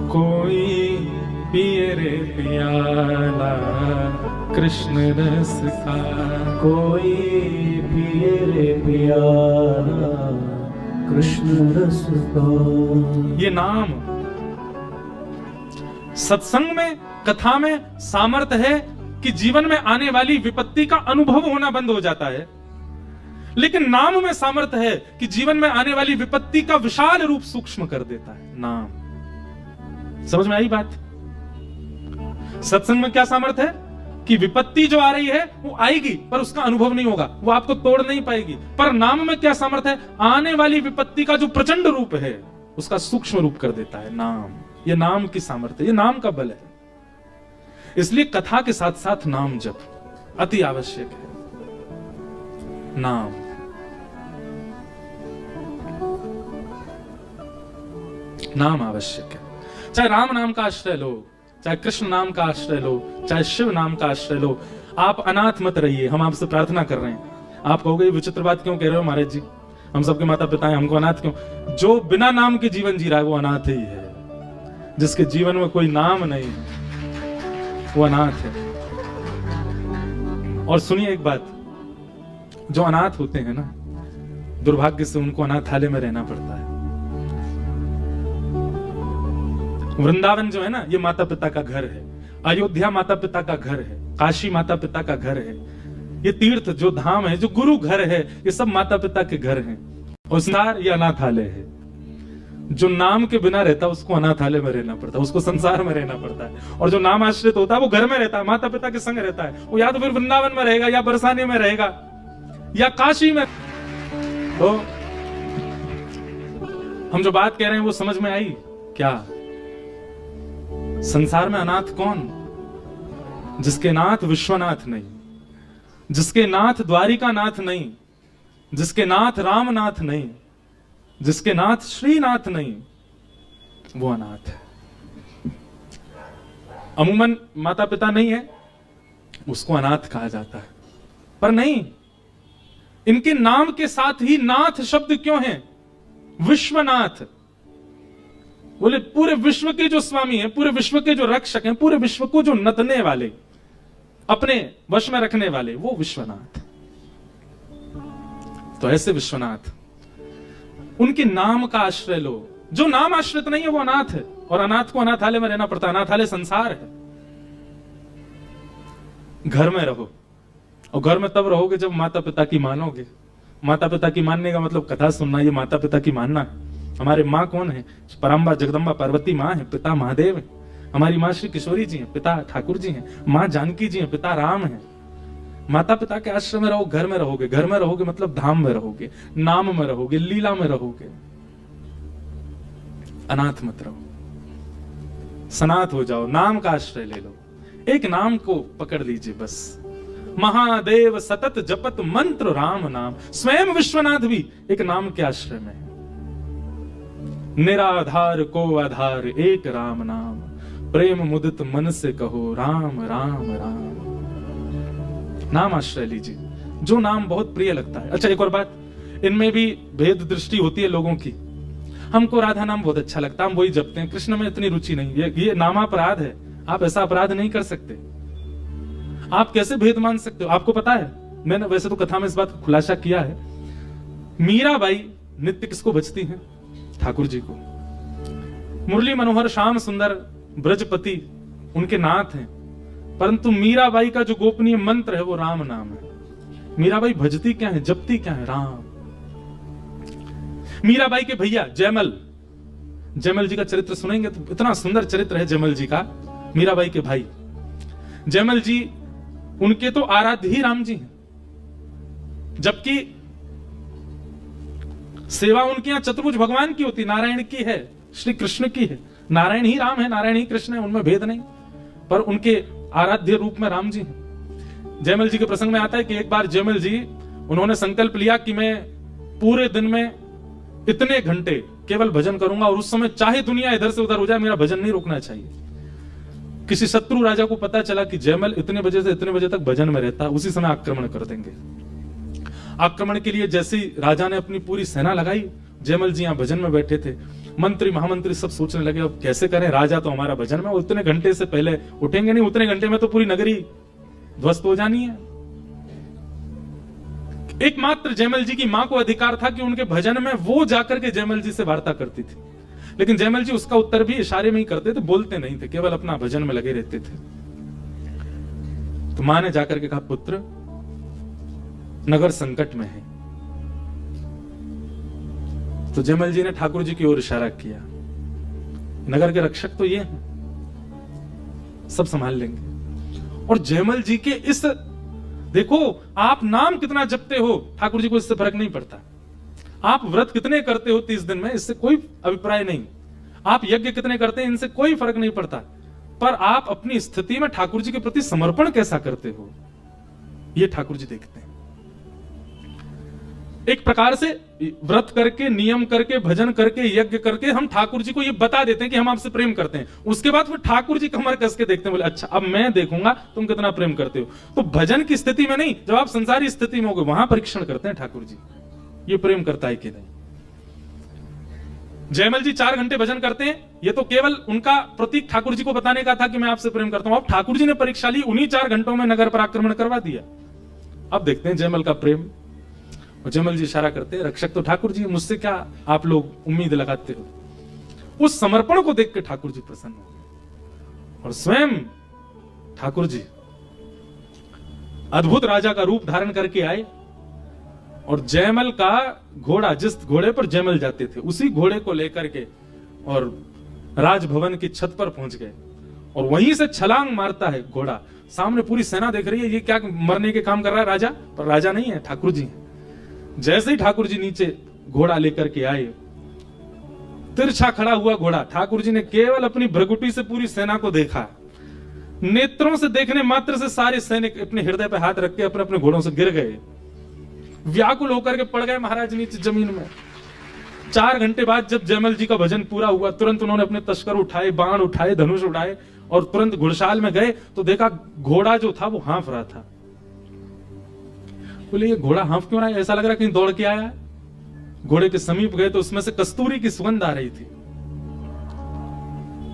कोई पिए रे पियाला कृष्ण रस का, कोई पिए रे पियाला कृष्ण रस का। ये नाम सत्संग में, कथा में सामर्थ्य है कि जीवन में आने वाली विपत्ति का अनुभव होना बंद हो जाता है, लेकिन नाम में सामर्थ्य है कि जीवन में आने वाली विपत्ति का विशाल रूप सूक्ष्म कर देता है नाम। समझ में आई बात? सत्संग में क्या सामर्थ्य है कि विपत्ति जो आ रही है वो आएगी, पर उसका अनुभव नहीं होगा, वो आपको तोड़ नहीं पाएगी। पर नाम में क्या सामर्थ्य है? आने वाली विपत्ति का जो प्रचंड रूप है उसका सूक्ष्म रूप कर देता है नाम। ये नाम की सामर्थ्य, ये नाम का बल है। इसलिए कथा के साथ साथ नाम जप अति आवश्यक है। नाम, नाम आवश्यक है। चाहे राम नाम का आश्रय लो, चाहे कृष्ण नाम का आश्रय लो, चाहे शिव नाम का आश्रय लो। आप अनाथ मत रहिए, हम आपसे प्रार्थना कर रहे हैं। आप कहोगे विचित्र बात क्यों कह रहे हो महाराज जी, हम सबके माता पिता हैं, हमको अनाथ क्यों? जो बिना नाम के जीवन जी रहा है वो अनाथ ही है। जिसके जीवन में कोई नाम नहीं है वो अनाथ है। और सुनिए एक बात, जो अनाथ होते हैं ना, दुर्भाग्य से उनको अनाथालय में रहना पड़ता है। वृंदावन जो है ना, ये माता पिता का घर है। अयोध्या माता पिता का घर है। काशी माता पिता का घर है। ये तीर्थ जो धाम है, जो गुरु घर है, ये सब माता पिता के घर हैं। और संसार ये अनाथालय है। जो नाम के बिना रहता है उसको अनाथालय में रहना पड़ता है, उसको संसार में रहना पड़ता है। और जो नाम आश्रित होता है वो घर में रहता है, माता पिता के संग रहता है। वो या तो फिर वृंदावन में रहेगा, या बरसाने में रहेगा, या काशी में। तो हम जो बात कह रहे हैं वो समझ में आई क्या? संसार में अनाथ कौन? जिसके नाथ विश्वनाथ नहीं, जिसके नाथ द्वारिका नाथ नहीं, जिसके नाथ रामनाथ नहीं, जिसके नाथ श्रीनाथ नहीं, वो अनाथ है। अमूमन माता पिता नहीं है उसको अनाथ कहा जाता है, पर नहीं, इनके नाम के साथ ही नाथ शब्द क्यों है? विश्वनाथ। बोले पूरे विश्व के जो स्वामी हैं, पूरे विश्व के जो रक्षक हैं, पूरे विश्व को जो नतने वाले, अपने वश में रखने वाले, वो विश्वनाथ। तो ऐसे विश्वनाथ, उनके नाम का आश्रय लो। जो नाम आश्रित नहीं है वो अनाथ है, और अनाथ को अनाथालय में रहना पड़ता है। अनाथालय संसार है। घर में रहो, और घर में तब रहोगे जब माता पिता की मानोगे। माता पिता की मानने का मतलब कथा सुनना, ये माता पिता की मानना। हमारे माँ कौन है? परम्बा जगदम्बा पार्वती माँ है, पिता महादेव है। हमारी माँ श्री किशोरी जी हैं, पिता ठाकुर जी हैं। माँ जानकी जी हैं, पिता राम हैं। माता पिता के आश्रम में रहो, घर में रहोगे। घर में रहोगे मतलब धाम में रहोगे, नाम में रहोगे, लीला में रहोगे। अनाथ मत रहो, सनाथ हो जाओ, नाम का आश्रय ले लो। एक नाम को पकड़ लीजिए बस। महादेव सतत जपत मंत्र राम नाम। स्वयं विश्वनाथ भी एक नाम के आश्रय में है। निराधार को आधार एक राम नाम, प्रेम मुदित मन से कहो राम राम राम। नाम आश्रय लीजिए, जो नाम बहुत प्रिय लगता है। अच्छा, एक और बात, इनमें भी भेद दृष्टि होती है लोगों की। हमको राधा नाम बहुत अच्छा लगता है, हम वही जपते हैं। कृष्ण में इतनी रुचि नहीं। ये नामापराध है। आप ऐसा अपराध नहीं कर सकते। आप कैसे भेद मान सकते हो? आपको पता है, मैंने वैसे तो कथा में इस बात को खुलासा किया है। मीराबाई नित्य किसको बचती हैं? ठाकुर जी को। मुरली मनोहर श्याम सुंदर ब्रजपति उनके नाथ हैं, परंतु मीराबाई का जो गोपनीय मंत्र है वो राम नाम है। मीराबाई भजती क्या है, जपती क्या है? राम। मीराबाई के भैया जयमल, जयमल जी का चरित्र सुनेंगे तो इतना सुंदर चरित्र है जयमल जी का। मीराबाई के भाई जयमल जी, उनके तो आराध्य ही राम जी हैं, जबकि सेवा उनके यहां चतुर्भुज भगवान की होती, नारायण की है, श्री कृष्ण की है। नारायण ही राम है, नारायण ही कृष्ण है, उनमें भेद नहीं, पर उनके आराध्य रूप में राम जी हैं। जयमल जी के प्रसंग में आता है कि एक बार जयमल जी, उन्होंने संकल्प लिया कि मैं पूरे दिन में इतने घंटे केवल भजन करूंगा, और उस समय चाहे दुनिया इधर से उधर हो जाए, मेरा भजन नहीं रुकना चाहिए। किसी शत्रु राजा को पता चला कि जयमल इतने बजे से इतने बजे तक भजन में रहता, उसी समय आक्रमण कर देंगे। आक्रमण के लिए जैसे ही राजा ने अपनी पूरी सेना लगाई, जयमल जी यहां भजन में बैठे थे। मंत्री महामंत्री सब सोचने लगे अब कैसे करें, राजा तो हमारा भजन में, उतने घंटे से पहले उठेंगे नहीं, उतने घंटे में तो पूरी नगरी ध्वस्त हो जानी है। एकमात्र जयमल जी की मां को अधिकार था कि उनके भजन में वो जाकर के जयमल जी से वार्ता करती थी, लेकिन जयमल जी उसका उत्तर भी इशारे में ही करते थे, बोलते नहीं थे, केवल अपना भजन में लगे रहते थे। तो मां ने जाकर के कहा, पुत्र नगर संकट में है। तो जयमल जी ने ठाकुर जी की ओर इशारा किया, नगर के रक्षक तो ये हैं, सब संभाल लेंगे। और जयमल जी के इस, देखो आप नाम कितना जपते हो, ठाकुर जी को इससे फर्क नहीं पड़ता। आप व्रत कितने करते हो 30 दिन में, इससे कोई अभिप्राय नहीं। आप यज्ञ कितने करते हैं, इनसे कोई फर्क नहीं पड़ता। पर आप अपनी स्थिति में ठाकुर जी के प्रति समर्पण कैसा करते हो, ये ठाकुर जी देखते हैं। एक प्रकार से व्रत करके, नियम करके, भजन करके, यज्ञ करके हम ठाकुर जी को ये बता देते हैं कि हम आपसे प्रेम करते हैं। उसके बाद फिर ठाकुर जी कमर कस के देखते हैं, बोले अच्छा अब मैं देखूंगा तुम कितना प्रेम करते हो। तो भजन की स्थिति में नहीं, जब आप संसारी स्थिति में होगे वहां परीक्षण करते हैं ठाकुर जी, ये प्रेम करता है कि नहीं। जयमल जी 4 घंटे भजन करते हैं, ये तो केवल उनका प्रतीक ठाकुर जी को बताने का था कि मैं आपसे प्रेम करता हूं। अब ठाकुर जी ने परीक्षा ली, उन्हीं 4 घंटों में नगर पर आक्रमण करवा दिया। अब देखते हैं जयमल का प्रेम। और जयमल जी इशारा करते हैं, रक्षक तो ठाकुर जी, मुझसे क्या आप लोग उम्मीद लगाते हो। उस समर्पण को देख के ठाकुर जी प्रसन्न हो गए, और स्वयं ठाकुर जी अद्भुत राजा का रूप धारण करके आए, और जयमल का घोड़ा, जिस घोड़े पर जयमल जाते थे, उसी घोड़े को लेकर के और राजभवन की छत पर पहुंच गए। और वहीं से छलांग मारता है घोड़ा, सामने पूरी सेना देख रही है, ये क्या मरने के काम कर रहा है राजा, पर राजा नहीं है, ठाकुर जी है। जैसे ही ठाकुर जी नीचे घोड़ा लेकर के आए, तिरछा खड़ा हुआ घोड़ा। ठाकुर जी ने केवल अपनी भ्रगुटी से पूरी सेना को देखा। नेत्रों से देखने मात्र से सारे सैनिक अपने हृदय पे हाथ रख के अपने अपने घोड़ों से गिर गए, व्याकुल होकर के पड़ गए महाराज नीचे जमीन में। 4 घंटे बाद जब जयमल जी का भजन पूरा हुआ, तुरंत उन्होंने अपने तश्कर उठाए, बाण उठाए, धनुष उठाए और तुरंत घुड़शाल में गए तो देखा घोड़ा जो था वो हाँफ रहा था। बोले ये घोड़ा हाँफ क्यों रहा है? ऐसा लग रहा है कहीं दौड़ के आया है। घोड़े के समीप गए तो उसमें से कस्तूरी की सुगंध आ रही थी।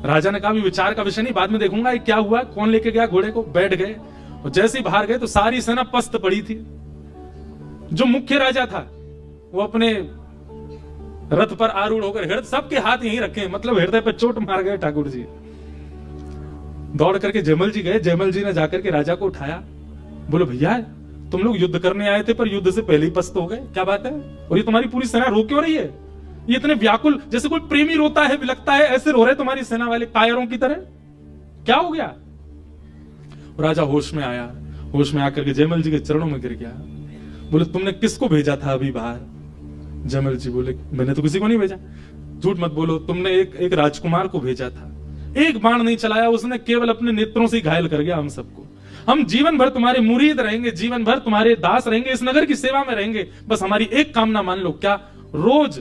राजा ने कहा भी विचार का विषय नहीं, बाद में देखूंगा ये क्या हुआ, कौन लेके गया घोड़े को। बैठ गए और जैसे ही बाहर गए तो सारी सेना पस्त पड़ी थी। जो मुख्य राजा था वो अपने रथ पर आरूढ़ होकर, हृदय सबके हाथ यहीं रखे, मतलब हृदय पर चोट मार गए ठाकुर जी। दौड़ करके जयमल जी गए। जयमल जी ने जाकर के राजा को उठाया। बोलो भैया तुम लोग युद्ध करने आए थे पर युद्ध से पहले ही पस्त हो गए, क्या बात है? और ये तुम्हारी पूरी सेना रो क्यों रही है? ये इतने व्याकुल, जैसे कोई प्रेमी रोता है, विलखता है, ऐसे रो रहे तुम्हारी सेना वाले कायरों की तरह, क्या हो गया? राजा होश में आया। होश में आकर के जयमल जी के चरणों में गिर गया। बोले तुमने किसको भेजा था अभी बाहर? जयमल जी बोले मैंने तो किसी को नहीं भेजा। झूठ मत बोलो, तुमने एक राजकुमार को भेजा था। एक बाण नहीं चलाया उसने, केवल अपने नेत्रों से घायल कर गया हम सबको। हम जीवन भर तुम्हारे मुरीद रहेंगे, जीवन भर तुम्हारे दास रहेंगे, इस नगर की सेवा में रहेंगे। बस हमारी एक कामना मान लो। क्या? रोज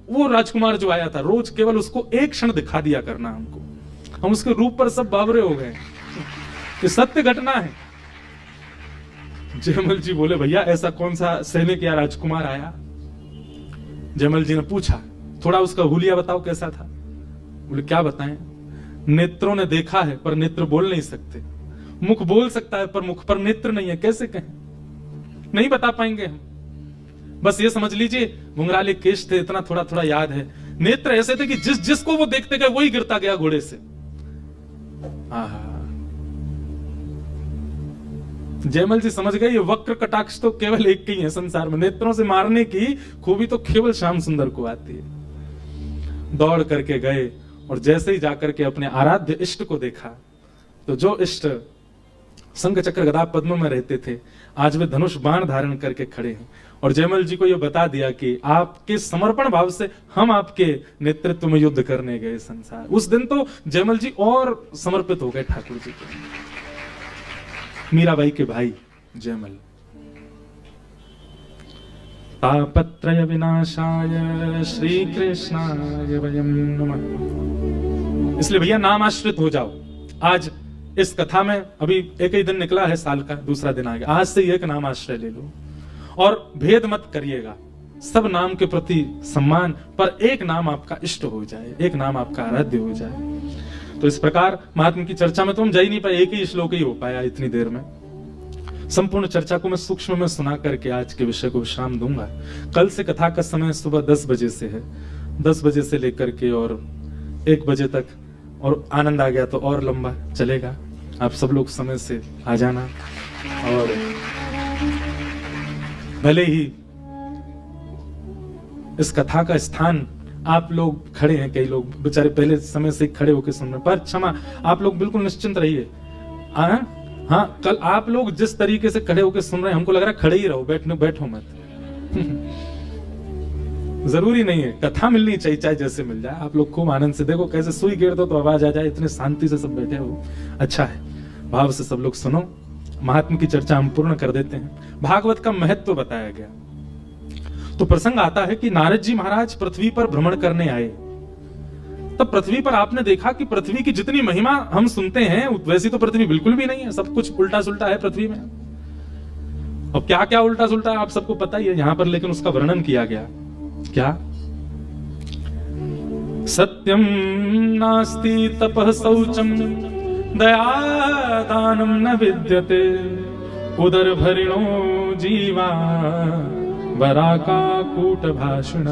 वो राजकुमार जो आया था, रोज केवल उसको एक क्षण दिखा दिया करना हमको। हम उसके रूप पर सब बावरे हो गए। ये सत्य घटना है। जयमल जी बोले भैया ऐसा कौन सा सैनिक या राजकुमार आया? जयमल जी ने पूछा थोड़ा उसका हुलिया बताओ कैसा था। बोले क्या बताएं? नेत्रों ने देखा है पर नेत्र बोल नहीं सकते, मुख बोल सकता है पर मुख पर नेत्र नहीं है, कैसे कहें? नहीं बता पाएंगे हम। बस ये समझ लीजिए घुंघराले केश थे, इतना थोड़ा थोड़ा याद है। नेत्र ऐसे थे कि जिसको वो देखते गए वही गिरता गया घोड़े से। जयमल जी समझ गए ये वक्र कटाक्ष तो केवल एक ही है संसार में, नेत्रों से मारने की खूबी तो केवल श्याम सुंदर को आती है। दौड़ करके गए और जैसे ही जाकर के अपने आराध्य इष्ट को देखा तो जो इष्ट शंख चक्र गदा पद्म में रहते थे, आज वे धनुष बाण धारण करके खड़े हैं। और जयमल जी को यह बता दिया कि आपके समर्पण भाव से हम आपके नेतृत्व में युद्ध करने गए संसार। उस दिन तो जयमल जी और समर्पित हो गए ठाकुर जी को। मीराबाई के भाई जयमल। तापत्रय विनाशाय श्री कृष्णाय वयं नमः। इसलिए भैया नाम आश्रित हो जाओ। आज इस कथा में अभी एक ही दिन निकला है साल का, दूसरा दिन आ गया। आज से एक नाम आश्रय ले लो और भेद मत करिएगा। सब नाम के प्रति सम्मान, पर एक नाम आपका इष्ट हो जाए, एक नाम आपका आराध्य हो जाए। तो इस प्रकार महात्मा की चर्चा में तो हम जा ही नहीं पाए, एक ही श्लोक ही हो पाया इतनी देर में। संपूर्ण चर्चा को मैं सूक्ष्म में सुना करके आज के विषय को विश्राम दूंगा। कल से कथा का समय सुबह 10 बजे से है, 10 बजे से लेकर के और 1 बजे तक, और आनंद आ गया तो और लंबा चलेगा। आप सब लोग समय से आ जाना। और भले ही इस कथा का स्थान आप लोग खड़े हैं, कई लोग बेचारे पहले समय से खड़े होकर सुन रहे, पर क्षमा, आप लोग बिल्कुल निश्चिंत रहिए। हाँ, कल आप लोग जिस तरीके से खड़े होकर सुन रहे हैं, हमको लग रहा है खड़े ही रहो, बैठो मत। जरूरी नहीं है, कथा मिलनी चाहिए, चाहे जैसे मिल जाए। आप लोग खूब आनंद से देखो, कैसे सुई गिर दो तो आवाज आ जाए, इतने शांति से सब बैठे हो, अच्छा है। भाव से सब लोग सुनो। महात्मा की चर्चा हम पूर्ण कर देते हैं। भागवत का महत्व बताया गया। तो प्रसंग आता है कि नारद जी महाराज पृथ्वी पर भ्रमण करने आए। तब पृथ्वी पर आपने देखा कि पृथ्वी की जितनी महिमा हम सुनते हैं वैसी तो पृथ्वी बिल्कुल भी नहीं है। सब कुछ उल्टा सुल्टा है पृथ्वी में। और क्या क्या उल्टा सुल्टा है आप सबको पता ही है यहाँ पर, लेकिन उसका वर्णन किया गया। क्या? सत्यम नास्ति तपः शौचम दया दानम न विद्यते उदर भरिणो जीवा वराका कूट भाषण।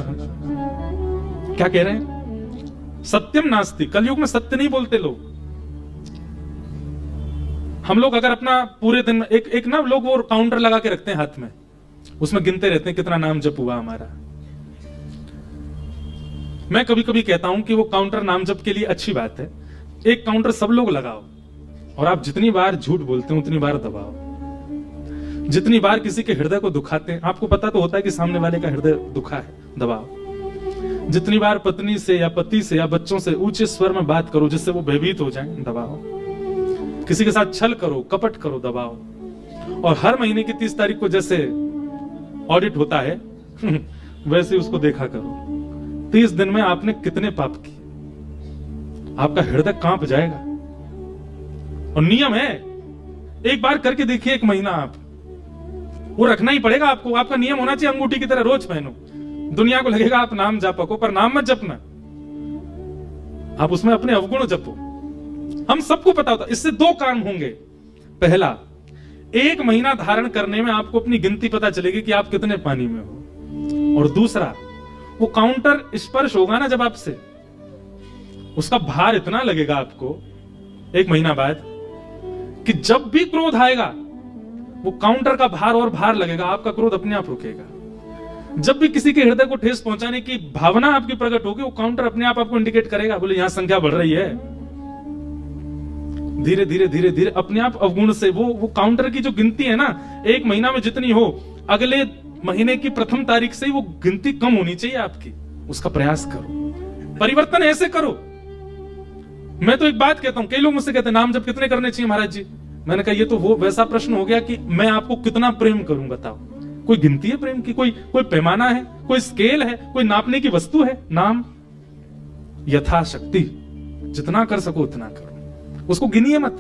क्या कह रहे हैं? सत्यम नास्ति, कलयुग में सत्य नहीं बोलते लोग। हम लोग अगर अपना पूरे दिन एक ना लोग वो काउंटर लगा के रखते हैं हाथ में, उसमें गिनते रहते हैं कितना नाम जप हुआ हमारा। मैं कभी कभी कहता हूं कि वो काउंटर नाम जप के लिए अच्छी बात है। एक काउंटर सब लोग लगाओ और आप जितनी बार झूठ बोलते हो उतनी बार दबाओ। जितनी बार किसी के हृदय को दुखाते हैं, आपको पता तो होता है कि सामने वाले का हृदय दुखा है, दबाओ। जितनी बार पत्नी से या पति से या बच्चों से ऊंचे स्वर में बात करो जिससे वो भयभीत हो जाएं, दबाओ। किसी के साथ छल करो, कपट करो, दबाओ। और हर महीने की 30 तारीख को जैसे ऑडिट होता है वैसे उसको देखा करो 30 दिन में आपने कितने पाप किए। आपका हृदय कांप जाएगा। और नियम है, एक बार करके देखिए, 1 महीना आप वो रखना ही पड़ेगा आपको। आपका नियम होना चाहिए अंगूठी की तरह रोज पहनो। दुनिया को लगेगा आप नाम जापको, पर नाम मत जपना, आप उसमें अपने अवगुण जपो। हम सबको पता होता, इससे 2 काम होंगे। पहला, 1 महीना धारण करने में आपको अपनी गिनती पता चलेगी कि आप कितने पानी में हो। और दूसरा, वो काउंटर स्पर्श होगा ना जब आपसे, उसका भार इतना लगेगा आपको 1 महीना बाद कि जब भी क्रोध आएगा वो काउंटर का भार और भार लगेगा, आपका क्रोध अपने आप रुकेगा। जब भी किसी के हृदय को ठेस पहुंचाने की भावना आपकी प्रकट होगी, वो काउंटर अपने आप आपको इंडिकेट करेगा, बोले यहां संख्या बढ़ रही है। धीरे धीरे धीरे धीरे अपने आप अवगुण से वो काउंटर की जो गिनती है ना, 1 महीना में जितनी हो, अगले महीने की प्रथम तारीख से ही वो गिनती कम होनी चाहिए आपकी। उसका प्रयास करो, परिवर्तन ऐसे करो। मैं तो एक बात कहता हूं, कई लोग मुझसे कहते हैं नाम जप कितने करने चाहिए महाराज जी। मैंने कहा ये तो वो वैसा प्रश्न हो गया कि मैं आपको कितना प्रेम करूं, बताओ। कोई गिनती है प्रेम की? कोई पैमाना है? कोई स्केल है? कोई नापने की वस्तु है? नाम यथाशक्ति जितना कर सको उतना करो, उसको गिनिए मत।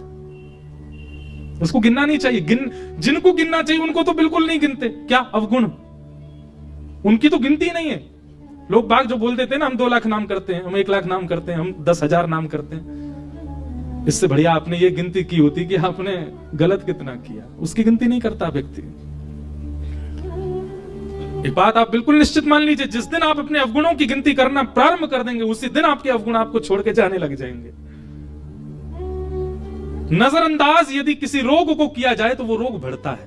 उसको गिनना नहीं चाहिए। जिनको गिनना चाहिए उनको तो बिल्कुल नहीं गिनते। क्या अवगुण, उनकी तो गिनती ही नहीं है। लोग बाग जो बोल देते हैं ना, हम 2 लाख नाम करते हैं, हम 1 लाख नाम करते हैं, हम 10,000 नाम करते हैं। इससे बढ़िया आपने ये गिनती की होती कि आपने गलत कितना किया। उसकी गिनती नहीं करता व्यक्ति। एक बात आप बिल्कुल निश्चित मान लीजिए, जिस दिन आप अपने अवगुणों की गिनती करना प्रारंभ कर देंगे, उसी दिन आपके अवगुण आपको छोड़ के जाने लग जाएंगे। नजरअंदाज यदि किसी रोग को किया जाए तो वो रोग बढ़ता है,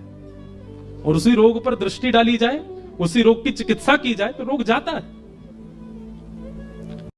और उसी रोग पर दृष्टि डाली जाए, उसी रोग की चिकित्सा की जाए तो रोग जाता है।